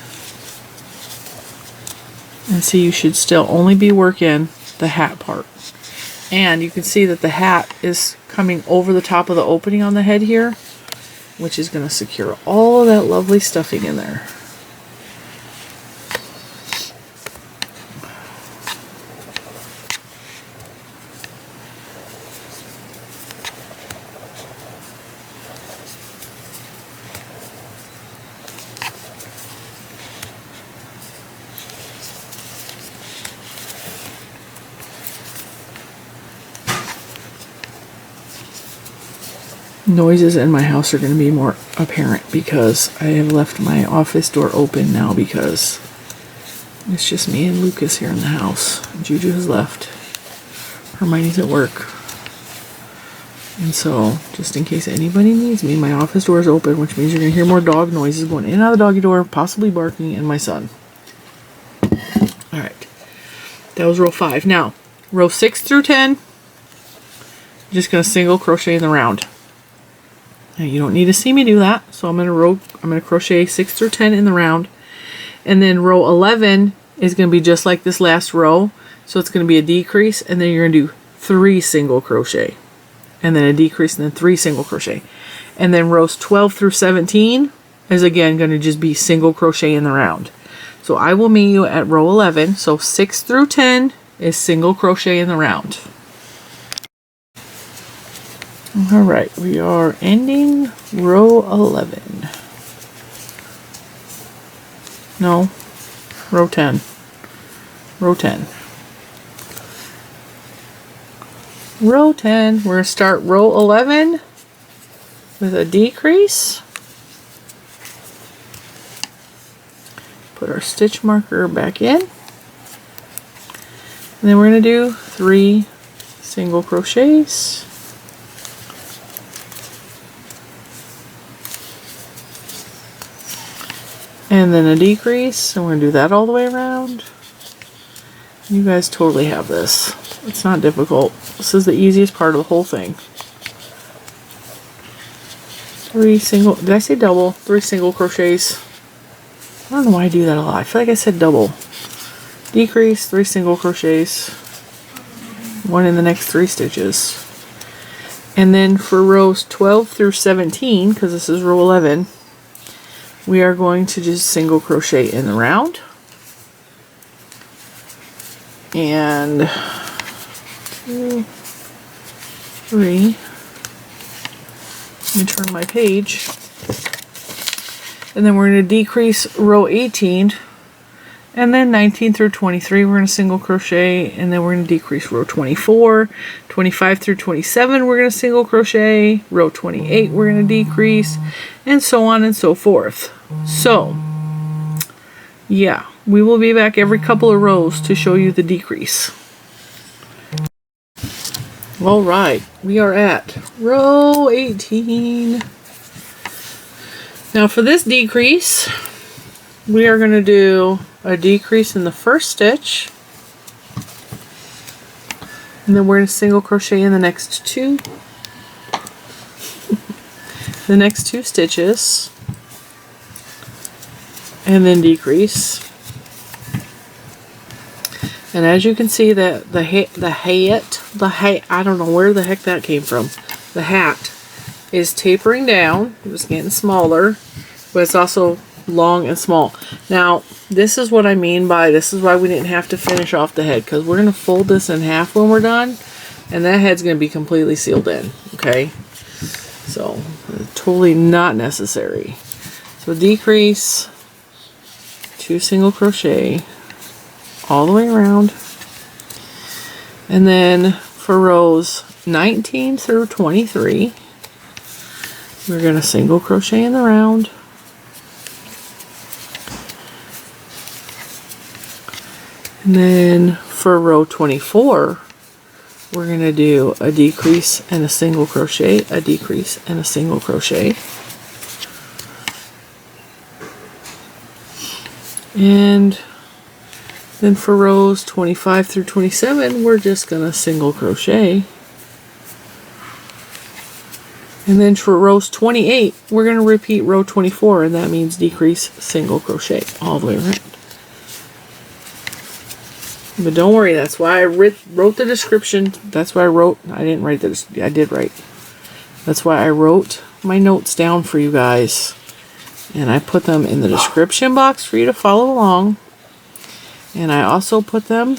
And see, you should still only be working the hat part. And you can see that the hat is coming over the top of the opening on the head here, which is going to secure all of that lovely stuffing in there. Noises in my house are going to be more apparent because I have left my office door open now because it's just me and Lucas here in the house. Juju has left. Hermione's at work. And so, just in case anybody needs me, my office door is open, which means you're going to hear more dog noises going in and out of the doggy door, possibly barking, and my son. Alright. That was row 5. Now, row 6 through 10, just going to single crochet in the round. Now you don't need to see me do that, so I'm going to crochet 6 through 10 in the round, and then row 11 is going to be just like this last row, so it's going to be a decrease, and then you're going to do 3 single crochet, and then a decrease, and then 3 single crochet, and then rows 12 through 17 is again going to just be single crochet in the round. So I will meet you at row 11. So 6 through 10 is single crochet in the round. All right, we are ending row 11. No, row 10. Row 10. Row 10. We're going to start row 11 with a decrease. Put our stitch marker back in. And then we're going to do 3 single crochets. And then a decrease, and we're going to do that all the way around. You guys totally have this. It's not difficult. This is the easiest part of the whole thing. 3 single, did I say double? 3 single crochets. I don't know why I do that a lot. I feel like I said double. Decrease, 3 single crochets. 1 in the next 3 stitches. And then for rows 12 through 17, because this is row 11, we are going to just single crochet in the round. And 2, 3. Let me turn my page. And then we're going to decrease row 18. And then 19 through 23, we're going to single crochet. And then we're going to decrease row 24. 25 through 27, we're going to single crochet. Row 28, we're going to decrease. And so on and so forth. So, yeah, we will be back every couple of rows to show you the decrease. All right, we are at row 18. Now for this decrease, we are going to do a decrease in the first stitch, and then we're going to single crochet in the next 2 stitches, and then decrease. And as you can see, that the hat, I don't know where the heck that came from. The hat is tapering down. It was getting smaller, but it's also long and small. Now, this is what I mean by, this is why we didn't have to finish off the head, because we're going to fold this in half when we're done, and that head's going to be completely sealed in, okay? So, totally not necessary. So decrease, 2 single crochet all the way around, and then for rows 19 through 23, we're going to single crochet in the round. And then for row 24, we're going to do a decrease and a single crochet, a decrease and a single crochet. And then for rows 25 through 27, we're just going to single crochet. And then for rows 28, we're going to repeat row 24, and that means decrease, single crochet all the way around. But don't worry, that's why I wrote the description. That's why I didn't write this. I did write. That's why I wrote my notes down for you guys. And I put them in the description box for you to follow along. And I also put them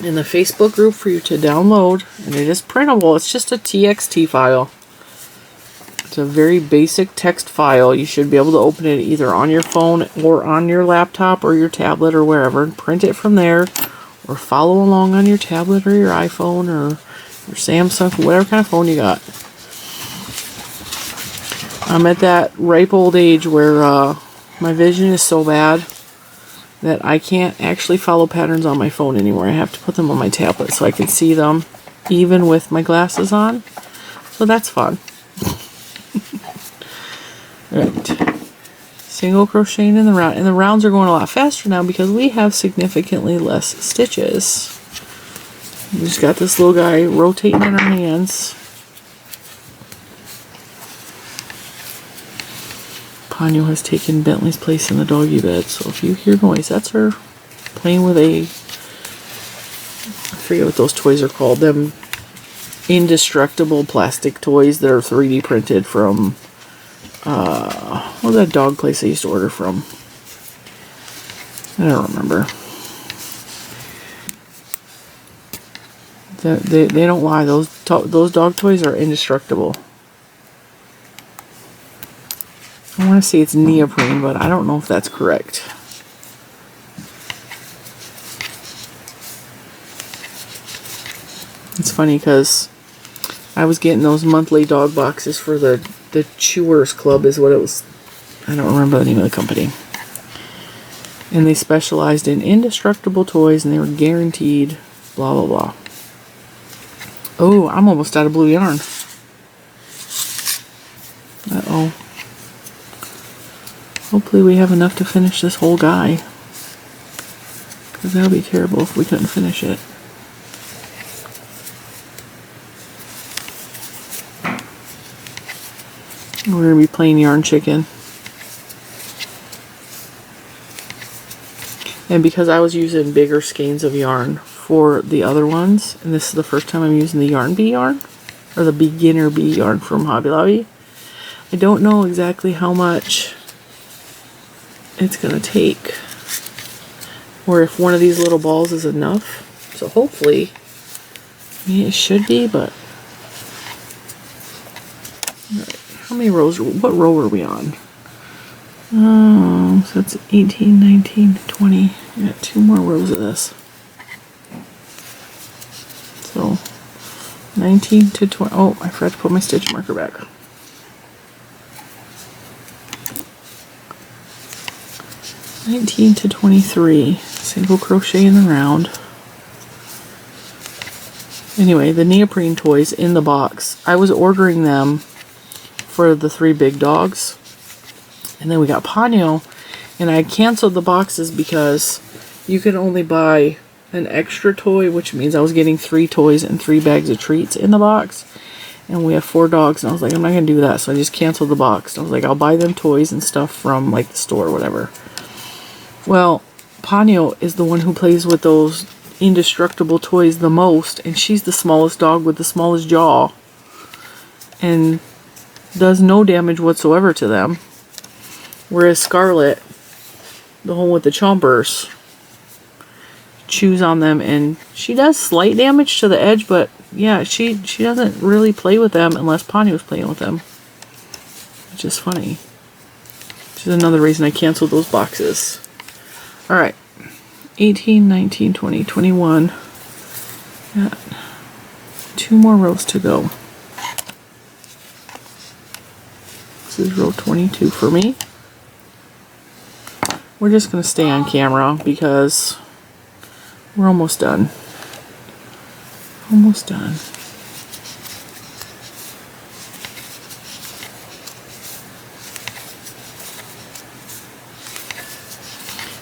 in the Facebook group for you to download. And it is printable. It's just a TXT file. It's a very basic text file. You should be able to open it either on your phone or on your laptop or your tablet or wherever and print it from there, or follow along on your tablet or your iPhone or your Samsung, whatever kind of phone you got. I'm at that ripe old age where my vision is so bad that I can't actually follow patterns on my phone anymore. I have to put them on my tablet so I can see them even with my glasses on. So that's fun. Right, single crocheting in the round, and the rounds are going a lot faster now because we have significantly less stitches. We just got this little guy rotating in our hands. Ponyo has taken Bentley's place in the doggy bed, so if you hear noise, that's her playing with a, I forget what those toys are called, them indestructible plastic toys that are 3D printed from, what was that dog place I used to order from? I don't remember. They don't lie, those dog toys are indestructible. I want to say it's neoprene, but I don't know if that's correct. It's funny because I was getting those monthly dog boxes for the Chewers Club is what it was. I don't remember the name of the company. And they specialized in indestructible toys and they were guaranteed blah blah blah. Oh, I'm almost out of blue yarn. Uh-oh. Hopefully we have enough to finish this whole guy. Because that would be terrible if we couldn't finish it. We're going to be playing yarn chicken. And because I was using bigger skeins of yarn for the other ones, and this is the first time I'm using the Yarn Bee yarn, or the Beginner Bee yarn from Hobby Lobby, I don't know exactly how much it's going to take, or if one of these little balls is enough. So hopefully, I mean, it should be, but all right, how many rows, what row are we on? So that's 18, 19, 20. I got 2 more rows of this. So 19 to 20. Oh, I forgot to put my stitch marker back. (19 to 23) single crochet in the round. Anyway, the neoprene toys in the box, I was ordering them for the 3 big dogs, and then we got Ponyo, and I canceled the boxes because you can only buy an extra toy, which means I was getting 3 toys and 3 bags of treats in the box, and we have 4 dogs, and I was like, I'm not gonna do that, so I just canceled the box. I was like, I'll buy them toys and stuff from like the store or whatever. Well, Ponyo is the one who plays with those indestructible toys the most, and she's the smallest dog with the smallest jaw and does no damage whatsoever to them. Whereas Scarlet, the one with the chompers, chews on them, and she does slight damage to the edge, but yeah, she doesn't really play with them unless Ponyo's playing with them, which is funny. Which is another reason I canceled those boxes. Alright, 18, 19, 20, 21. Got 2 more rows to go. This is row 22 for me. We're just going to stay on camera because we're almost done. Almost done.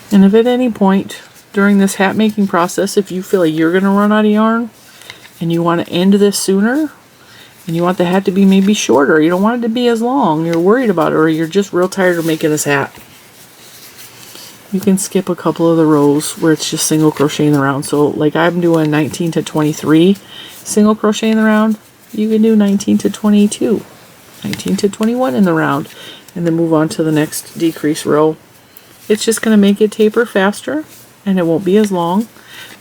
And if at any point during this hat making process, if you feel like you're going to run out of yarn and you want to end this sooner, and you want the hat to be maybe shorter, you don't want it to be as long, you're worried about it, or you're just real tired of making this hat, you can skip a couple of the rows where it's just single crochet in the round. So like I'm doing 19 to 23 single crochet in the round, you can do 19 to 22, 19 to 21 in the round, and then move on to the next decrease row. It's just going to make it taper faster, and it won't be as long,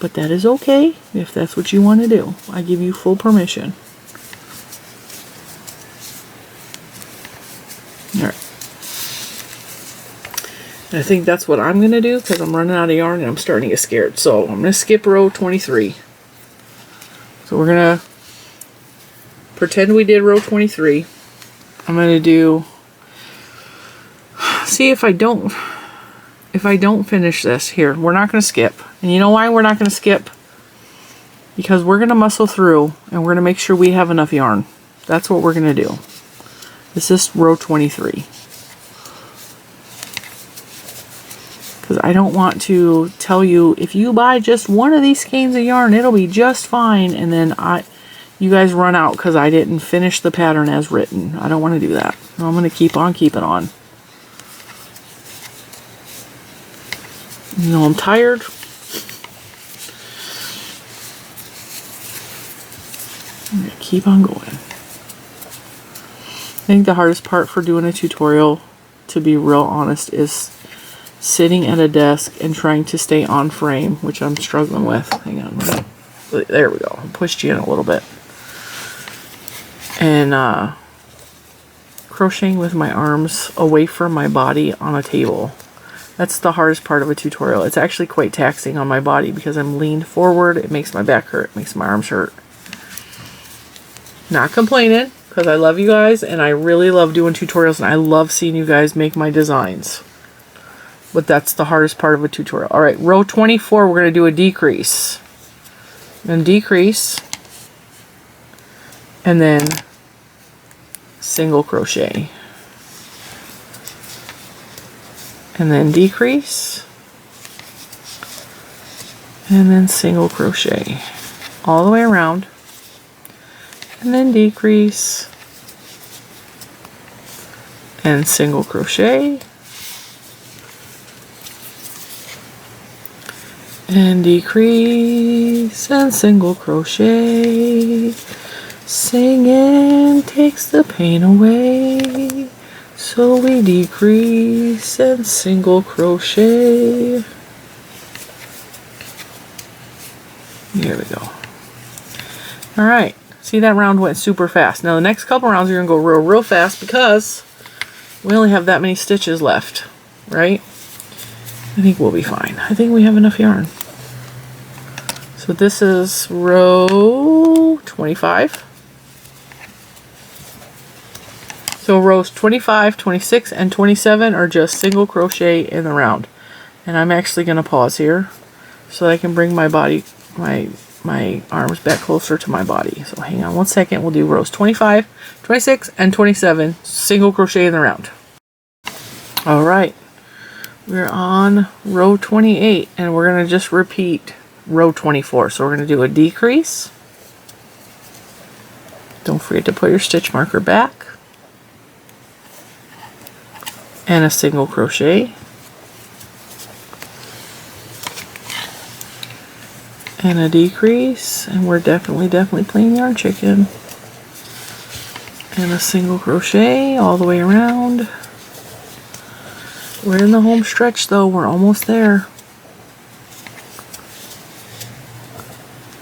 but that is okay if that's what you want to do. I give you full permission. Alright. I think that's what I'm going to do because I'm running out of yarn and I'm starting to get scared. So I'm going to skip row 23. So we're going to pretend we did row 23. I'm going to do, see if I don't finish this here. We're not going to skip. And you know why we're not going to skip? Because we're going to muscle through and we're going to make sure we have enough yarn. That's what we're going to do. This is row 23. Because I don't want to tell you, if you buy just one of these skeins of yarn, it'll be just fine, and then you guys run out because I didn't finish the pattern as written. I don't want to do that. I'm going to keep on keeping on. You know, I'm tired. I'm going to keep on going. I think the hardest part for doing a tutorial, to be real honest, is sitting at a desk and trying to stay on frame, which I'm struggling with. Hang on. There we go. I pushed you in a little bit. And crocheting with my arms away from my body on a table. That's the hardest part of a tutorial. It's actually quite taxing on my body because I'm leaned forward. It makes my back hurt. It makes my arms hurt. Not complaining, because I love you guys and I really love doing tutorials and I love seeing you guys make my designs. But that's the hardest part of a tutorial. Alright, row 24, we're going to do a decrease. Then decrease. And then single crochet. And then decrease. And then single crochet. All the way around. And then decrease. And single crochet. And decrease and single crochet. Singing takes the pain away. So we decrease and single crochet. Here we go. Alright, see, that round went super fast. Now the next couple rounds are going to go real fast because we only have that many stitches left, right? I think we'll be fine. I think we have enough yarn. So this is row 25. So rows 25, 26, and 27 are just single crochet in the round. And I'm actually going to pause here so that I can bring my body, my arms back closer to my body. So hang on one second. We'll do rows 25, 26, and 27 single crochet in the round. Alright. We're on row 28 and we're going to just repeat row 24. So we're going to do a decrease. Don't forget to put your stitch marker back. And a single crochet. And a decrease. And we're definitely playing yarn chicken. And a single crochet all the way around. We're in the home stretch though, we're almost there.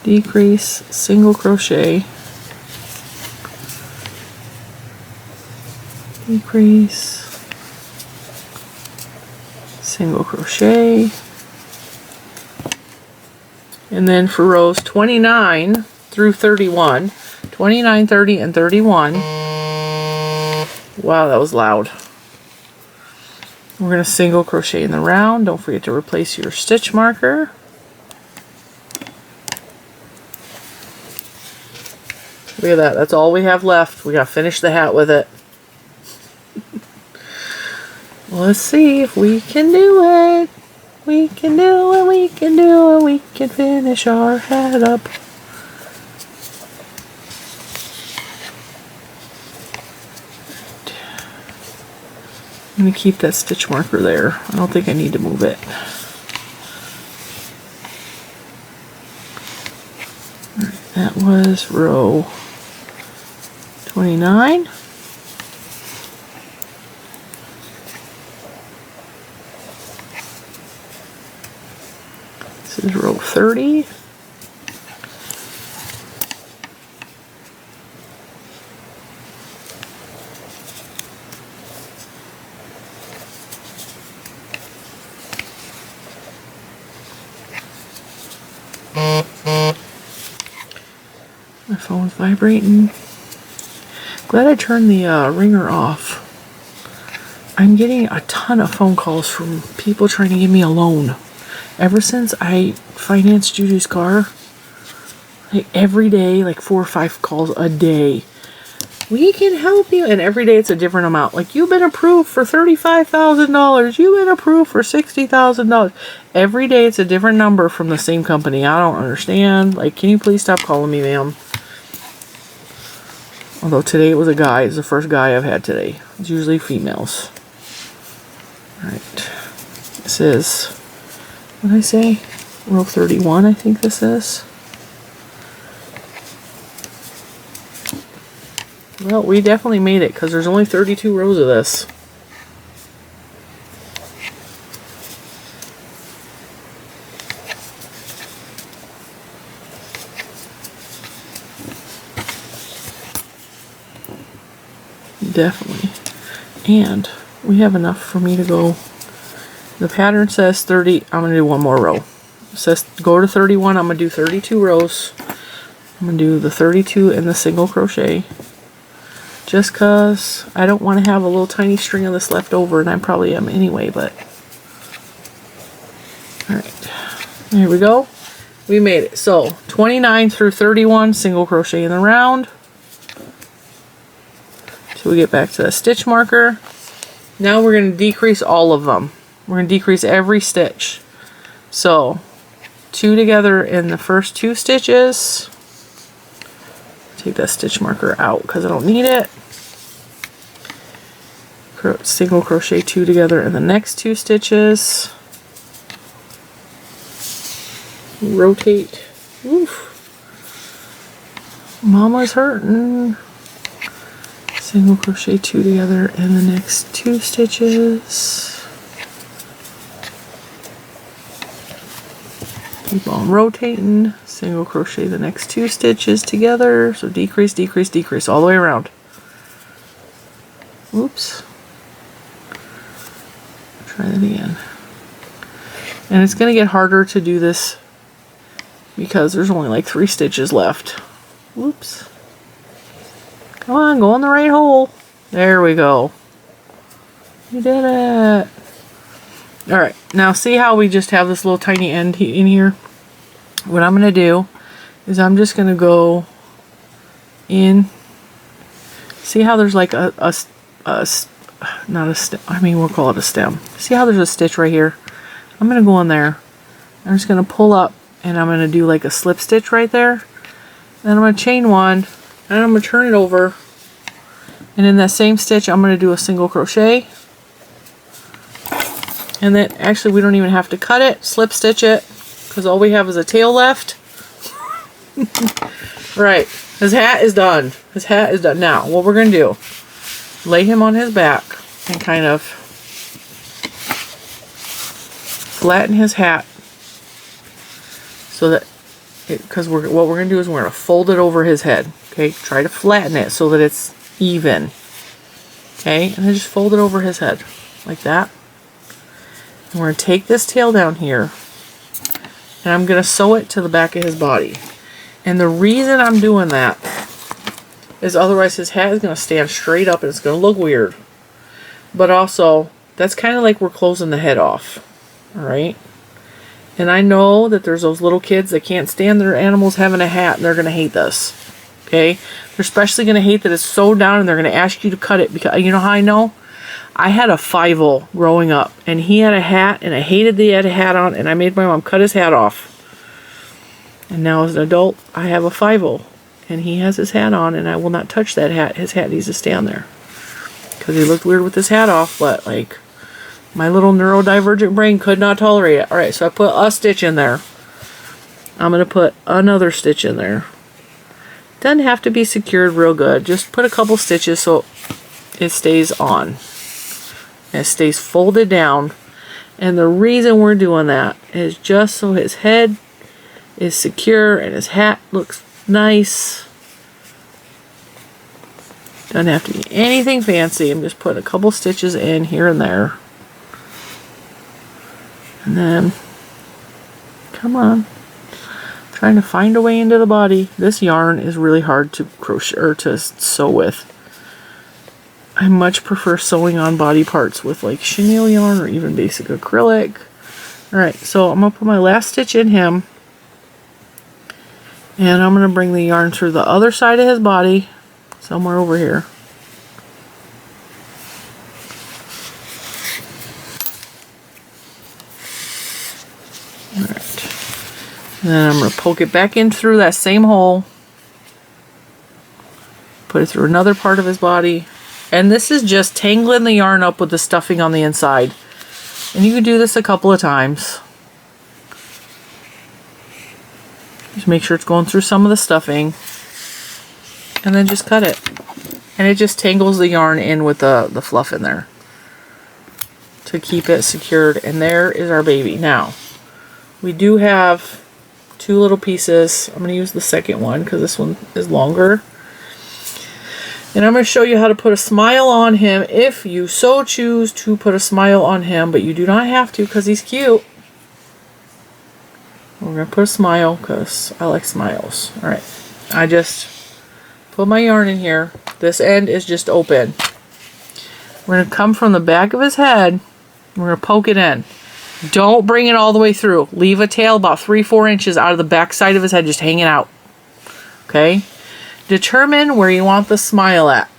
Decrease, single crochet. Decrease. Single crochet. And then for rows 29 through 31, 29, 30, and 31. Wow, that was loud. We're going to single crochet in the round. Don't forget to replace your stitch marker. Look at that. That's all we have left. We got to finish the hat with it. Let's see if we can do it. We can do it. We can do it. We can finish our hat up. I'm going to keep that stitch marker there. I don't think I need to move it. Alright, that was row 29. This is row 30. My phone's vibrating. Glad I turned the ringer off. I'm getting a ton of phone calls from people trying to give me a loan. Ever since I financed Juju's car, like every day, like 4 or 5 calls a day. We can help you. And every day it's a different amount. Like, you've been approved for $35,000. You've been approved for $60,000. Every day it's a different number from the same company. I don't understand. Like, can you please stop calling me ma'am? Although today it was a guy. It's the first guy I've had today. It's usually females. Alright. This is, what did I say? Row 31, I think this is. Well, we definitely made it because there's only 32 rows of this. Definitely. And we have enough for me to go. The pattern says 30. I'm going to do one more row. It says go to 31. I'm going to do 32 rows. I'm going to do the 32 in the single crochet. Just because I don't want to have a little tiny string of this left over, and I probably am anyway, but. Alright. There we go. We made it. So 29 through 31 single crochet in the round. So we get back to the stitch marker. Now we're going to decrease all of them. We're going to decrease every stitch. So 2 together in the first 2 stitches. Take that stitch marker out because I don't need it. Single crochet 2 together in the next 2 stitches. Rotate. Oof. Mama's hurting. Single crochet 2 together in the next 2 stitches. Keep on rotating. Single crochet the next 2 stitches together. So decrease, decrease, decrease all the way around. Oops. Try that again. And it's going to get harder to do this because there's only like 3 stitches left. Whoops. Come on, go in the right hole. There we go. You did it. Alright, now see how we just have this little tiny end in here? What I'm going to do is I'm just going to go in. See how there's like not a stem, I mean we'll call it a stem. See how there's a stitch right here? I'm going to go in there. I'm just going to pull up and I'm going to do like a slip stitch right there. Then I'm going to chain 1 and I'm going to turn it over. And in that same stitch I'm going to do a single crochet. And then actually we don't even have to cut it, slip stitch it, because all we have is a tail left. Right, his hat is done. His hat is done. Now, what we're going to do, lay him on his back and kind of flatten his hat so that, because what we're going to do is we're going to fold it over his head. Okay, try to flatten it so that it's even. Okay, and then just fold it over his head like that. And we're going to take this tail down here and I'm going to sew it to the back of his body. And the reason I'm doing that is otherwise his hat is going to stand straight up and it's going to look weird. But also, that's kind of like we're closing the head off. Alright? And I know that there's those little kids that can't stand their animals having a hat and they're going to hate this. Okay? They're especially going to hate that it's sewed down and they're going to ask you to cut it. Because you know how I know? I had a 5-0 growing up and he had a hat and I hated that he had a hat on and I made my mom cut his hat off. And now as an adult, I have a 5-0 and he has his hat on and I will not touch that hat. His hat needs to stay on there. Because he looked weird with his hat off, but like my little neurodivergent brain could not tolerate it. Alright, so I put a stitch in there. I'm going to put another stitch in there. Doesn't have to be secured real good. Just put a couple stitches so it stays on. And it stays folded down. And the reason we're doing that is just so his head is secure and his hat looks nice. Doesn't have to be anything fancy. I'm just putting a couple stitches in here and there. And then, come on. Trying to find a way into the body. This yarn is really hard to crochet or to sew with. I much prefer sewing on body parts with like chenille yarn or even basic acrylic. Alright, so I'm going to put my last stitch in him. And I'm going to bring the yarn through the other side of his body. somewhere over here. Alright. And then I'm going to poke it back in through that same hole. Put it through another part of his body. And this is just tangling the yarn up with the stuffing on the inside. And you can do this a couple of times. Just make sure it's going through some of the stuffing. And then just cut it. And it just tangles the yarn in with the fluff in there to keep it secured. And there is our baby. Now, we do have 2 little pieces. I'm going to use the second one because this one is longer. And I'm going to show you how to put a smile on him if you so choose to put a smile on him, but you do not have to because he's cute. We're going to put a smile because I like smiles. Alright, I just put my yarn in here. This end is just open. We're going to come from the back of his head. We're going to poke it in. Don't bring it all the way through. Leave a tail about 3-4 inches out of the back side of his head just hanging out. Okay? Determine where you want the smile at.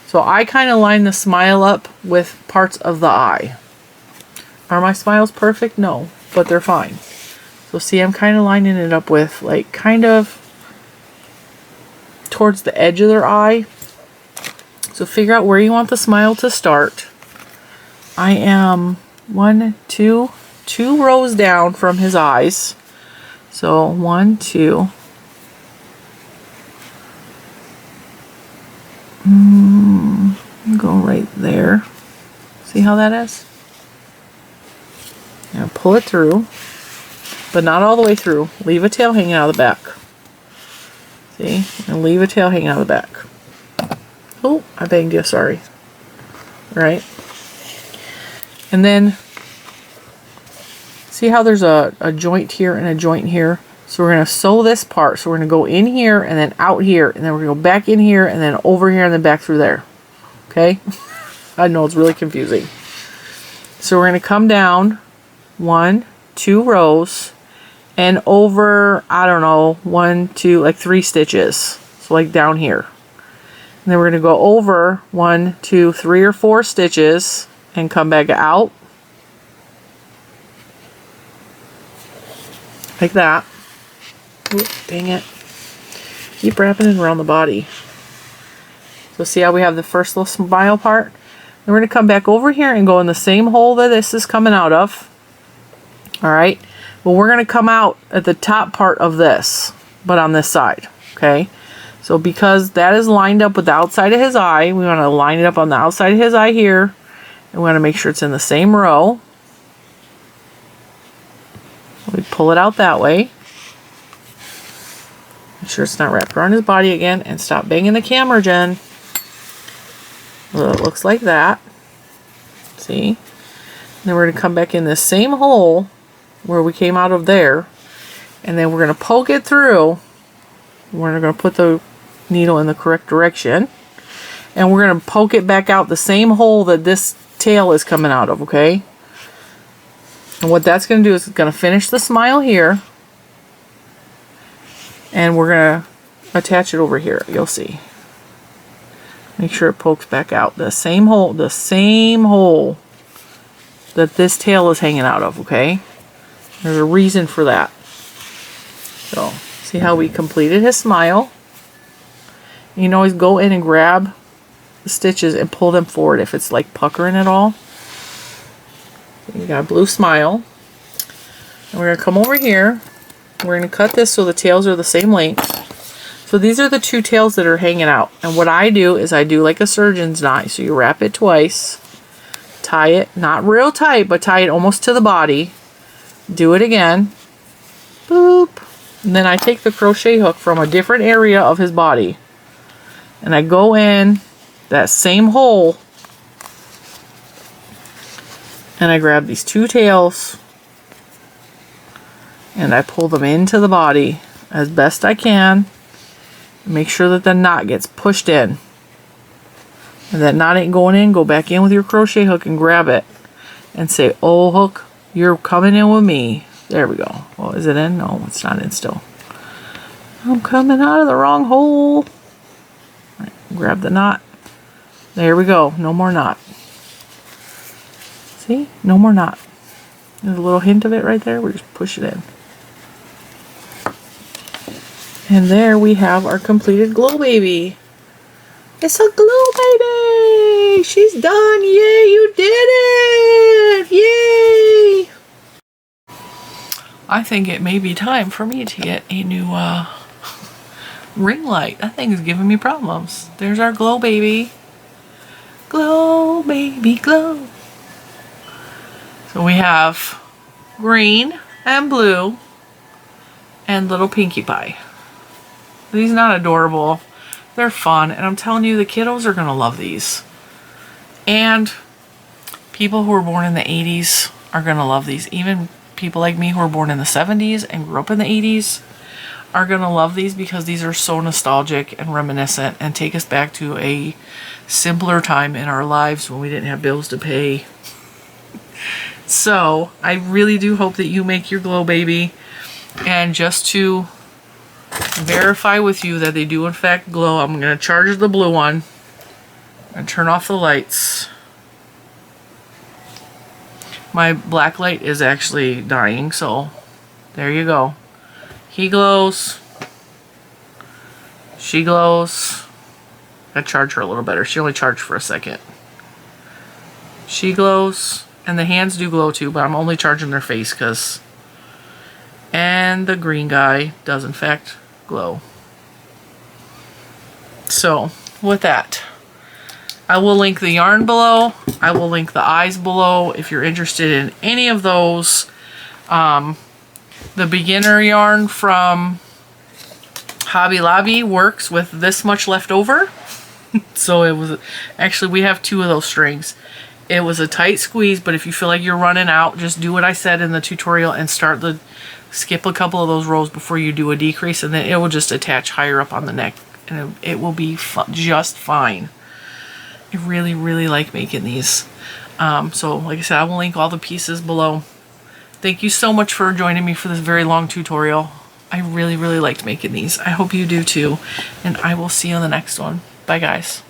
So I kind of line the smile up with parts of the eye. Are my smiles perfect? No, but they're fine. So see, I'm kind of lining it up with like kind of towards the edge of their eye. So figure out where you want the smile to start. I am 2 rows down from his eyes. So 1, 2. Go right there. See how that is? Now pull it through, but not all the way through. Leave a tail hanging out of the back. See? And leave a tail hanging out of the back. Oh, I banged you, sorry. Right? And then, see how there's a joint here and a joint here? So we're going to sew this part. So we're going to go in here and then out here. And then we're going to go back in here and then over here and then back through there. Okay? I know it's really confusing. So we're going to come down 1, 2 rows and over, I don't know, 1, 2, like 3 stitches. So like down here. And then we're going to go over 1, 2, 3 or 4 stitches and come back out. Like that. Oop, dang it. Keep wrapping it around the body. So see how we have the first little smile part? Then we're going to come back over here and go in the same hole that this is coming out of. Alright. Well, we're going to come out at the top part of this, but on this side. Okay. So because that is lined up with the outside of his eye, we want to line it up on the outside of his eye here. And we want to make sure it's in the same row. We pull it out that way. Make sure it's not wrapped around his body again. And stop banging the camera, Jen. Well, it looks like that. See? And then we're going to come back in this same hole where we came out of there. And then we're going to poke it through. We're going to put the needle in the correct direction. And we're going to poke it back out the same hole that this tail is coming out of, okay? And what that's going to do is it's going to finish the smile here. And we're going to attach it over here. You'll see. Make sure it pokes back out. The same hole that this tail is hanging out of, okay? There's a reason for that. So, see how we completed his smile? You can always go in and grab the stitches and pull them forward if it's like puckering at all. You got a blue smile. And we're going to come over here. We're going to cut this so the tails are the same length. So these are the 2 tails that are hanging out. And what I do is I do like a surgeon's knot. So you wrap it twice. Tie it, not real tight, but tie it almost to the body. Do it again. Boop. And then I take the crochet hook from a different area of his body. And I go in that same hole. And I grab these 2 tails. And I pull them into the body as best I can. Make sure that the knot gets pushed in. And that knot ain't going in, go back in with your crochet hook and grab it. And say, oh hook, you're coming in with me. There we go. Well, is it in? No, it's not in still. I'm coming out of the wrong hole. Right. grab the knot. There we go. No more knot. See? No more knot. There's a little hint of it right there. We just push it in. And there we have our completed Globaby. It's a Globaby! She's done! Yay, you did it! Yay! I think it may be time for me to get a new ring light. That thing is giving me problems. There's our Globaby. Glow, baby, glow. So we have green and blue and little Pinkie Pie. These not adorable. They're fun, and I'm telling you, the kiddos are gonna love these. And people who were born in the 80s are gonna love these. Even people like me who were born in the 70s and grew up in the 80s are gonna love these because these are so nostalgic and reminiscent and take us back to a simpler time in our lives when we didn't have bills to pay. So I really do hope that you make your Globaby. And just to verify with you that they do in fact glow, I'm going to charge the blue one and turn off the lights. My black light is actually dying, so there you go. He glows. She glows. I charge her a little better. She only charged for a second. She glows. And the hands do glow too, but I'm only charging their face because... And the green guy does in fact glow. So, with that, I will link the yarn below. I will link the eyes below if you're interested in any of those. The beginner yarn from Hobby Lobby works with this much left over. So it was, actually we have 2 of those strings. It was a tight squeeze, but if you feel like you're running out, just do what I said in the tutorial and skip a couple of those rows before you do a decrease, and then it will just attach higher up on the neck, and it will be just fine. I really, really like making these. So like I said, I will link all the pieces below. Thank you so much for joining me for this very long tutorial. I really, really liked making these. I hope you do too, and I will see you on the next one. Bye guys.